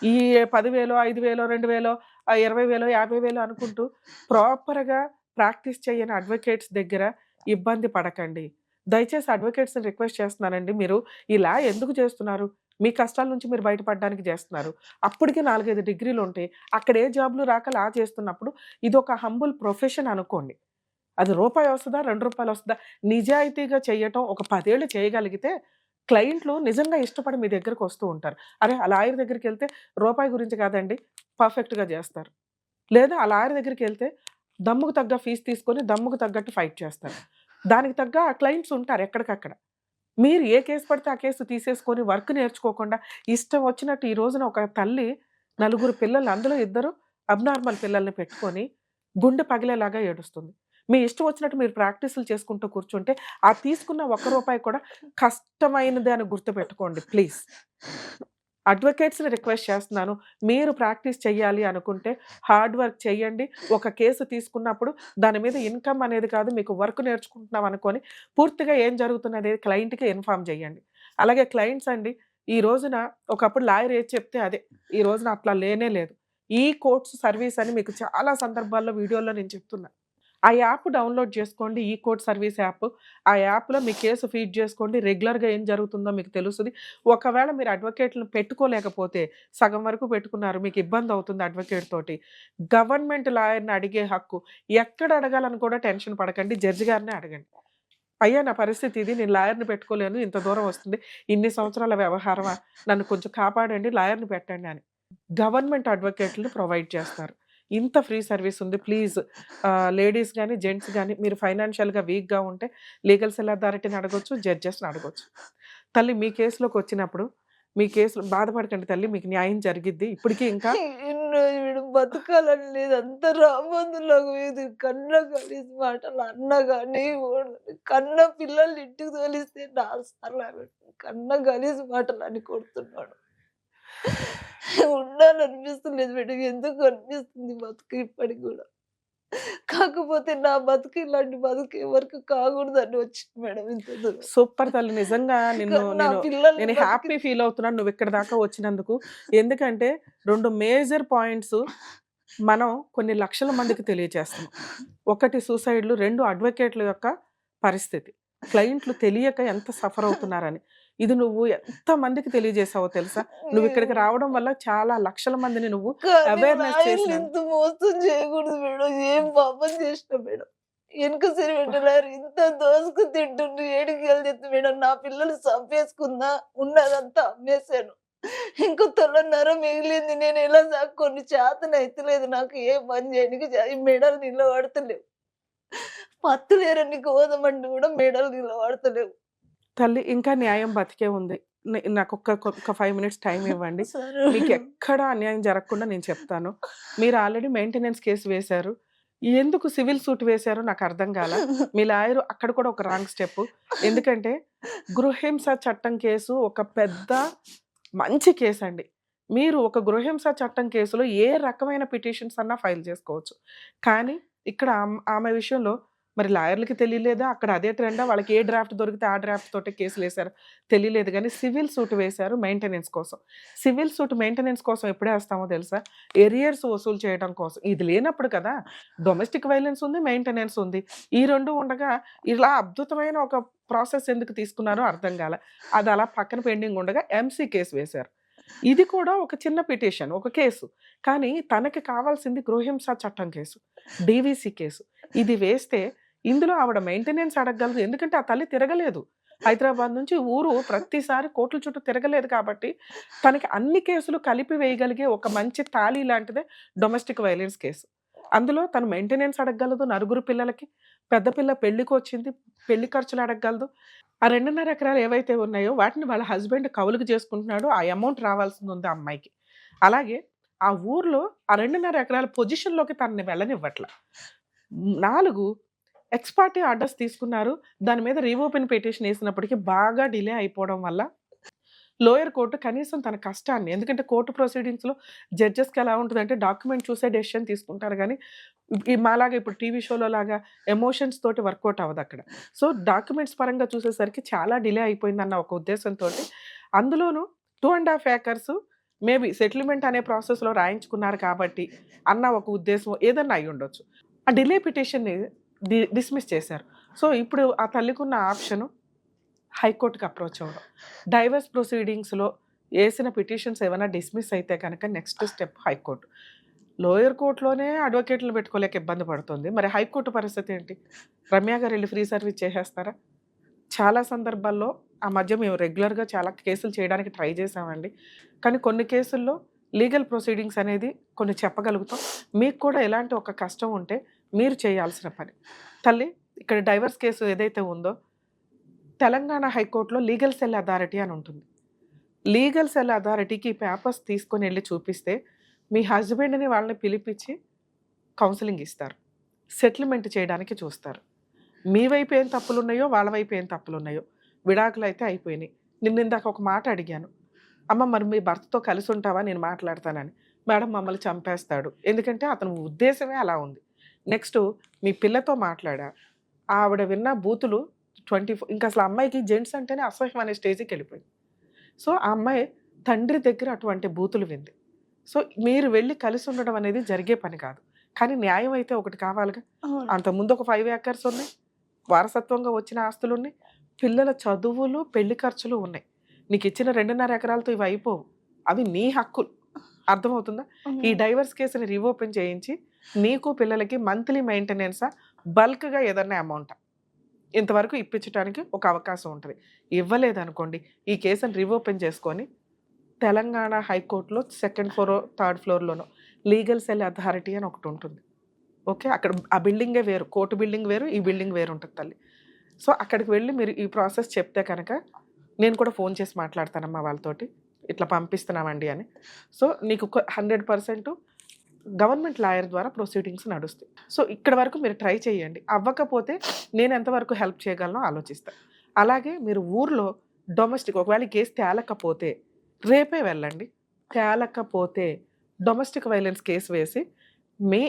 ఈ 10,000, 5,000, 2,000, 20,000, 50,000 అనుకుంటూ ప్రాపర్‌గా ప్రాక్టీస్ చేయని అడ్వొకేట్స్ దగ్గర ఇబ్బంది పడకండి. దయచేసి అడ్వొకేట్స్‌ని రిక్వెస్ట్ చేస్తున్నానండి. మీరు ఇలా ఎందుకు చేస్తున్నారు? మీ కష్టాల నుంచి మీరు బయటపడడానికి జేస్తున్నారు. అప్పటికే 4, 5 డిగ్రీలుంటాయి. అక్కడ ఏ జాబ్‌లు రాక లా చేస్తున్నప్పుడు ఇదొక హంబుల్ ప్రొఫెషన్ అనుకోండి. అది రూపాయి వస్తదా? రూ. 2 వస్తదా? నిజాయితీగా చెయ్యటం ఒక 10 ఏళ్ళు చేయగలిగితే క్లయింట్లు నిజంగా ఇష్టపడి మీ దగ్గరకొస్తూ ఉంటారు. అరే! ఆ లాయర్ దగ్గరికెళ్తే రూపాయి గురించి కాదండి పర్ఫెక్ట్‌గా జేస్తారు. లేదా ఆ లాయర్ దగ్గరికెళ్తే దమ్ముకు తగ్గ ఫీస్ తీసుకొని దమ్ముకు తగ్గట్టు ఫైట్ చేస్తారు. దానికి తగ్గ క్లయింట్స్ ఉంటారు ఎక్కడికక్కడ. మీరు ఏ కేస్ పడితే ఆ కేసు తీసేసుకొని వర్క్ నేర్చుకోకుండా ఇష్టం వచ్చినట్టు ఈ రోజున ఒక తల్లి నలుగురు పిల్లలు అందులో ఇద్దరు అబ్నార్మల్ పిల్లల్ని పెట్టుకొని గుండె పగిలేలాగా ఏడుస్తుంది. మీ ఇష్టం వచ్చినట్టు మీరు ప్రాక్టీసులు చేసుకుంటూ కూర్చుంటే ఆ తీసుకున్న ఒక్క రూపాయి కూడా కష్టమైనదే అని గుర్తుపెట్టుకోండి ప్లీజ్. అడ్వొకేట్స్‌ని రిక్వెస్ట్ చేస్తున్నాను. మీరు ప్రాక్టీస్ చెయ్యాలి అనుకుంటే హార్డ్ వర్క్ చేయండి. ఒక కేసు తీసుకున్నప్పుడు దాని మీద ఇన్‌కమ్ అనేది కాదు. మీకు వర్క్ నేర్చుకుంటున్నాం అనుకోని పూర్తిగా ఏం జరుగుతుందనేది క్లయింట్‌కి ఇన్ఫార్మ్ చేయండి. అలాగే క్లయింట్స్ అండి ఈ రోజున ఒకప్పుడు లాయర్ ఏది చెప్తే అదే. ఈ రోజున అట్లా లేనే లేదు. ఈ కోర్ట్స్ సర్వీస్ అని మీకు చాలా సందర్భాల్లో వీడియోల్లో నేను చెప్తున్నా. ఆ యాప్ డౌన్‌లోడ్ చేసుకోండి. ఈ కోర్ట్ సర్వీస్ యాప్. ఆ యాప్‌లో మీ కేసు ఫీడ్ చేసుకోండి. రెగ్యులర్‌గా ఏం జరుగుతుందో మీకు తెలుస్తది. ఒకవేళ మీరు అడ్వొకేట్‌లని పెట్టుకోలేకపోతే, సగం వరకు పెట్టుకున్నారు. మీకు ఇబ్బందవుతుంది అడ్వొకేట్ తోటి. గవర్నమెంట్ లాయర్‌ని అడిగే హక్కు ఎక్కడ అడగాలని కూడా టెన్షన్ పడకండి. జడ్జి గారినే అడగండి. అయ్యా నా పరిస్థితి ఇది, నేను లాయర్ని పెట్టుకోలేను, ఇంత దూరం వస్తుంది, ఇన్ని సంవత్సరాల వ్యవహారమా, నన్ను కొంచెం కాపాడండి, లాయర్ని పెట్టండి అని గవర్నమెంట్ అడ్వకేట్లను ప్రొవైడ్ చేస్తారు. ఇంత ఫ్రీ సర్వీస్ ఉంది. ప్లీజ్ లేడీస్ కానీ జెంట్స్ కానీ మీరు ఫైనాన్షియల్గా వీక్గా ఉంటే లీగల్ సెల్ అథారిటీని అడగొచ్చు, జడ్జెస్ని అడగొచ్చు. తల్లి మీ కేసులోకి వచ్చినప్పుడు మీ కేసులో బాధపడకండి తల్లి, మీకు న్యాయం జరిగిద్ది. ఇప్పటికీ ఇంకా ఎన్నో వీడు బతకాలని లేదు. అంత రాబందులకు ఇది కన్న కలిసి మాటలు అన్న గాని కన్న పిల్లల్ని ఇంటికి తోలిస్తే 4 సార్లు ఆమె కన్న కలిసి మాటలు అని కొడుతున్నాడు. ఉండాలనిపిస్తలేదు మేడం. ఎందుకు అనిపిస్తుంది బతుకు ఇప్పటికి కూడా. కాకపోతే నా బతుకు ఇలాంటి బతుకు ఎవరికి కాకూడదని వచ్చింది మేడం ఇంత దూరం. సూపర్ తల్లి, నిజంగా నిన్ను నా నేను పిల్లల్ని నేను హ్యాపీ ఫీల్ అవుతున్నాను నువ్వు ఇక్కడ దాకా వచ్చినందుకు. ఎందుకంటే 2 మేజర్ పాయింట్స్ మనం కొన్ని లక్షల మందికి తెలియజేస్తాం. 1 సూసైడ్లు, 2 అడ్వకేట్ల యొక్క పరిస్థితి, క్లయింట్లు తెలియక ఎంత సఫర్ అవుతున్నారని. ఇది నువ్వు ఎంత మందికి తెలియజేసావో తెలుసా? నువ్వు ఇక్కడికి రావడం వల్ల చాలా లక్షల మందిని నువ్వు అవేర్నెస్ రాయలు చేసినావు. ఇంత మోసం చేయకూడదు మేడం. ఏం పాపం చేసిన మేడం. వెనుక సరి పెట్టలేరు. ఇంత దోసుకు తింటుండ్రు. ఏడికి వెళ్తే మేడం నా పిల్లలు చంపేసుకుందా, ఉన్నదంతా అమ్మేశాను. ఇంకో తొలన్నర మిగిలింది. నేను ఎలా కొన్ని చేతన అయితలేదు నాకు. ఏ పని చేయడానికి ఈ మెడలు నిలబడతలేవు. పత్తులేరని గోధమండి కూడా మెడలు నిలబడతలేవు. తల్లి ఇంకా న్యాయం బతికే ఉంది. నాకు ఒక 5 మినిట్స్ టైం ఇవ్వండి. సరే మీకు మేడం. ఎక్కడ అన్యాయం జరగకుండా నేను చెప్తాను. మీరు ఆల్రెడీ మెయింటెనెన్స్ కేసు వేశారు. ఎందుకు సివిల్ సూట్ వేశారో నాకు అర్థం కాల. మీ లాయర్ అక్కడ కూడా ఒక రాంగ్ స్టెప్. ఎందుకంటే గృహహింస చట్టం కేసు ఒక పెద్ద మంచి కేసు అండి. మీరు ఒక గృహహింస చట్టం కేసులో ఏ రకమైన పిటిషన్స్ అన్నా ఫైల్ చేసుకోవచ్చు. కానీ ఇక్కడ ఆమె విషయంలో మరి లాయర్లకి తెలియలేదా, అక్కడ అదే ట్రెండా, వాళ్ళకి ఏ డ్రాఫ్ట్ దొరికితే ఆ డ్రాఫ్ట్ తోటి కేసులు వేశారు తెలియలేదు. కానీ సివిల్ సూట్ వేశారు మెయింటెనెన్స్ కోసం. సివిల్ సూట్ మెయింటెనెన్స్ కోసం ఎప్పుడే వేస్తామో తెలుసా? ఎరియర్స్ వసూలు చేయడం కోసం. ఇది లేనప్పుడు కదా డొమెస్టిక్ వైలెన్స్ ఉంది, మెయింటెనెన్స్ ఉంది. ఈ 2 ఉండగా ఇలా అద్భుతమైన ఒక ప్రాసెస్ ఎందుకు తీసుకున్నారో అర్థం కాల. అది అలా పక్కన పెండింగ్ ఉండగా ఎంసీ కేసు వేశారు. ఇది కూడా ఒక చిన్న పిటిషన్, ఒక కేసు. కానీ తనకి కావాల్సింది గృహహింస చట్టం కేసు, డీవీసీ కేసు. ఇది వేస్తే ఇందులో ఆవిడ మెయింటెనెన్స్ అడగగలదు. ఎందుకంటే ఆ తల్లి తిరగలేదు. హైదరాబాద్ నుంచి ఊరు ప్రతిసారి కోర్టుల చుట్టూ తిరగలేదు కాబట్టి తనకి అన్ని కేసులు కలిపి వేయగలిగే ఒక మంచి తాళి లాంటిదే డొమెస్టిక్ వైలెన్స్ కేసు. అందులో తను మెయింటెనెన్స్ అడగగలదు, 9 పిల్లలకి, పెద్ద పిల్ల పెళ్లికి వచ్చింది, పెళ్లి ఖర్చులు అడగగలదు. ఆ 2.5 ఎకరాలు ఏవైతే ఉన్నాయో వాటిని వాళ్ళ హస్బెండ్ కవులుకు చేసుకుంటున్నాడు. ఆ అమౌంట్ రావాల్సింది ఉంది ఆ అమ్మాయికి. అలాగే ఆ ఊర్లో ఆ 2.5 ఎకరాల పొజిషన్లోకి తనని వెళ్ళనివ్వట్ల. 4 ఎక్స్పార్టీ ఆర్డర్స్ తీసుకున్నారు. దాని మీద రీఓపెన్ పిటిషన్ వేసినప్పటికీ బాగా డిలే అయిపోవడం వల్ల లోయర్ కోర్టు కనీసం తన కష్టాన్ని, ఎందుకంటే కోర్టు ప్రొసీడింగ్స్లో జడ్జెస్కి ఎలా ఉంటుందంటే డాక్యుమెంట్ చూసే డెసిషన్ తీసుకుంటారు. కానీ మాలాగా ఇప్పుడు టీవీ షోలో లాగా ఎమోషన్స్ తోటి వర్కౌట్ అవ్వదు అక్కడ. సో డాక్యుమెంట్స్ పరంగా చూసేసరికి చాలా డిలే అయిపోయిందన్న ఒక ఉద్దేశంతో, అందులోనూ 2.5 ఏకర్స్ మేబీ సెటిల్మెంట్ అనే ప్రాసెస్లో రాయించుకున్నారు కాబట్టి అన్న ఒక ఉద్దేశం ఏదన్నా అయి ఉండొచ్చు. ఆ డిలే పిటిషన్ని డిస్మిస్ చేశారు. సో ఇప్పుడు ఆ తల్లికున్న ఆప్షను హైకోర్టుకి అప్రోచ్ అవ్వడం. డైవర్స్ ప్రొసీడింగ్స్లో వేసిన పిటిషన్స్ ఏమైనా డిస్మిస్ అయితే కనుక నెక్స్ట్ స్టెప్ హైకోర్టు. లోయర్ కోర్టులోనే అడ్వకేట్లు పెట్టుకోలేక ఇబ్బంది పడుతుంది. మరి హైకోర్టు పరిస్థితి ఏంటి? రమ్య గారు వెళ్ళి ఫ్రీ సర్వీస్ చేసేస్తారా? చాలా సందర్భాల్లో ఆ మధ్య మేము రెగ్యులర్గా చాలా కేసులు చేయడానికి ట్రై చేసామండి. కానీ కొన్ని కేసుల్లో లీగల్ ప్రొసీడింగ్స్ అనేది కొన్ని చెప్పగలుగుతాం. మీకు కూడా ఎలాంటి ఒక కష్టం ఉంటే మీరు చేయాల్సిన పని. తల్లి ఇక్కడ డైవర్స్ కేసు ఏదైతే ఉందో తెలంగాణ హైకోర్టులో లీగల్ సెల్ అథారిటీ అని ఉంటుంది. లీగల్ సెల్ అథారిటీకి పేపర్స్ తీసుకొని వెళ్ళి చూపిస్తే మీ హస్బెండ్ని వాళ్ళని పిలిపించి కౌన్సిలింగ్ ఇస్తారు, సెటిల్మెంట్ చేయడానికి చూస్తారు. మీ వైపు ఏం తప్పులు ఉన్నాయో వాళ్ళ వైపు ఏం తప్పులు ఉన్నాయో. విడాకులు అయితే అయిపోయినాయి. ఇందాక ఒక మాట అడిగాను, అమ్మ మరి మీ భర్తతో కలిసి ఉంటావా, నేను మాట్లాడతానని. మేడం మమ్మల్ని చంపేస్తాడు, ఎందుకంటే అతని ఉద్దేశమే అలా ఉంది. నెక్స్ట్ మీ పిల్లతో మాట్లాడా, ఆవిడ విన్న బూతులు 24. ఇంకా అసలు అమ్మాయికి జెంట్స్ అంటేనే అసహ్యం అనే స్టేజ్కి వెళ్ళిపోయింది. సో ఆ అమ్మాయి తండ్రి దగ్గర అటువంటి బూతులు వింది. సో మీరు వెళ్ళి కలిసి ఉండడం అనేది జరిగే పని కాదు. కానీ న్యాయం అయితే ఒకటి కావాలిగా. అంతకుముందు ఒక 5 ఏకర్స్ ఉన్నాయి, వారసత్వంగా వచ్చిన ఆస్తులు ఉన్నాయి, పిల్లల చదువులు, పెళ్లి ఖర్చులు ఉన్నాయి. నీకు ఇచ్చిన 2.5 ఎకరాలతో ఇవి అయిపోవు, అవి నీ హక్కులు. అర్థమవుతుందా? ఈ డైవర్స్ కేసుని రీఓపెన్ చేయించి నీకు పిల్లలకి మంత్లీ మెయింటెనెన్సా, బల్క్గా ఏదన్నా అమౌంటా, ఇంతవరకు ఇప్పించడానికి ఒక అవకాశం ఉంటుంది. ఇవ్వలేదనుకోండి ఈ కేసుని రీఓపెన్ చేసుకొని తెలంగాణ హైకోర్టులో సెకండ్ ఫ్లోర్ థర్డ్ ఫ్లోర్లోనో లీగల్ సెల్ అథారిటీ అని ఒకటి ఉంటుంది. ఓకే, అక్కడ ఆ బిల్డింగే వేరు, కోర్టు బిల్డింగ్ వేరు, ఈ బిల్డింగ్ వేరు ఉంటుంది తల్లి. సో అక్కడికి వెళ్ళి మీరు ఈ ప్రాసెస్ చెప్తే కనుక నేను కూడా ఫోన్ చేసి మాట్లాడతానమ్మా వాళ్ళతోటి, ఇట్లా పంపిస్తున్నామండి అని. సో నీకు 100% గవర్నమెంట్ లాయర్ ద్వారా ప్రొసీడింగ్స్ నడుస్తాయి. సో ఇక్కడ వరకు మీరు ట్రై చేయండి. అవ్వకపోతే నేను ఎంతవరకు హెల్ప్ చేయగలనో ఆలోచిస్తాను. అలాగే మీరు ఊర్లో డొమెస్టిక్ ఒకవేళ ఈ కేసు తేలకపోతే రేపే వెళ్ళండి. తేలకపోతే డొమెస్టిక్ వైలెన్స్ కేసు వేసి మీ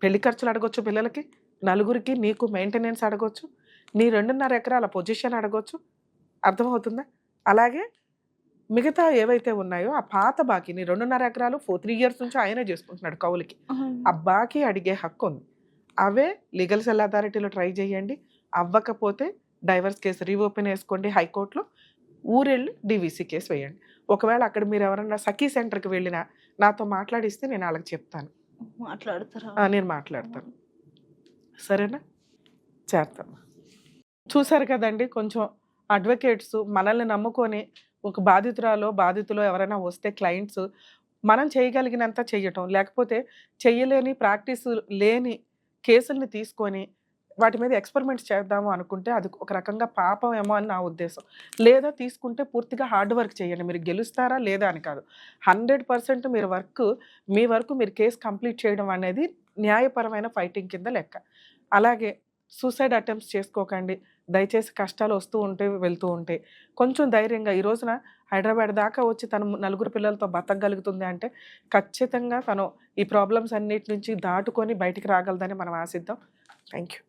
పెళ్లి ఖర్చులు అడగొచ్చు, పిల్లలకి నలుగురికి నీకు మెయింటెనెన్స్ అడగొచ్చు, నీ 2.5 ఎకరాల పొజిషన్ అడగొచ్చు. అర్థమవుతుందా? అలాగే మిగతా ఏవైతే ఉన్నాయో ఆ పాత బాకీని 2.5 ఎకరాలు 3 years నుంచి ఆయనే చేసుకుంటున్నాడు కౌలుకి, ఆ బాకీ అడిగే హక్కు ఉంది. అవే లీగల్ సెల్ అథారిటీలో ట్రై చేయండి. అవ్వకపోతే డైవర్స్ కేసు రీఓపెన్ వేసుకోండి హైకోర్టులో, ఊరెళ్ళి డీవీసీ కేసు వేయండి. ఒకవేళ అక్కడ మీరు ఎవరన్నా సఖీ సెంటర్కి వెళ్ళినా నాతో మాట్లాడిస్తే నేను వాళ్ళకి చెప్తాను, మాట్లాడతారా? నేను మాట్లాడతాను. సరేనా? చేస్తాను. చూసారు కదండి, కొంచెం అడ్వకేట్స్ మనల్ని నమ్ముకొని ఒక బాధితులో ఎవరైనా వస్తే క్లయింట్స్ మనం చేయగలిగినంత చెయ్యటం, లేకపోతే చెయ్యలేని ప్రాక్టీస్ లేని కేసుల్ని తీసుకొని వాటి మీద ఎక్స్పెరిమెంట్స్ చేద్దాము అనుకుంటే అది ఒక రకంగా పాపం ఏమో అని నా ఉద్దేశం. లేదా తీసుకుంటే పూర్తిగా హార్డ్ వర్క్ చేయండి. మీరు గెలుస్తారా లేదా అని కాదు, 100% మీ వరకు మీరు కేసు కంప్లీట్ చేయడం అనేది న్యాయపరమైన ఫైటింగ్ కింద లెక్క. అలాగే సూసైడ్ అటెంప్ట్స్ చేసుకోకండి. దయచేసి కష్టాలు వస్తూ ఉంటే వెళ్తూ ఉంటే కొంచెం ధైర్యంగా, ఈ రోజున హైదరాబాద్ దాకా వచ్చి తను 4 పిల్లలతో బతకగలుగుతుంది అంటే ఖచ్చితంగా తను ఈ ప్రాబ్లమ్స్ అన్నిటి నుంచి దాటుకొని బయటికి రాగలదని మనం ఆశిద్దాం. Thank you.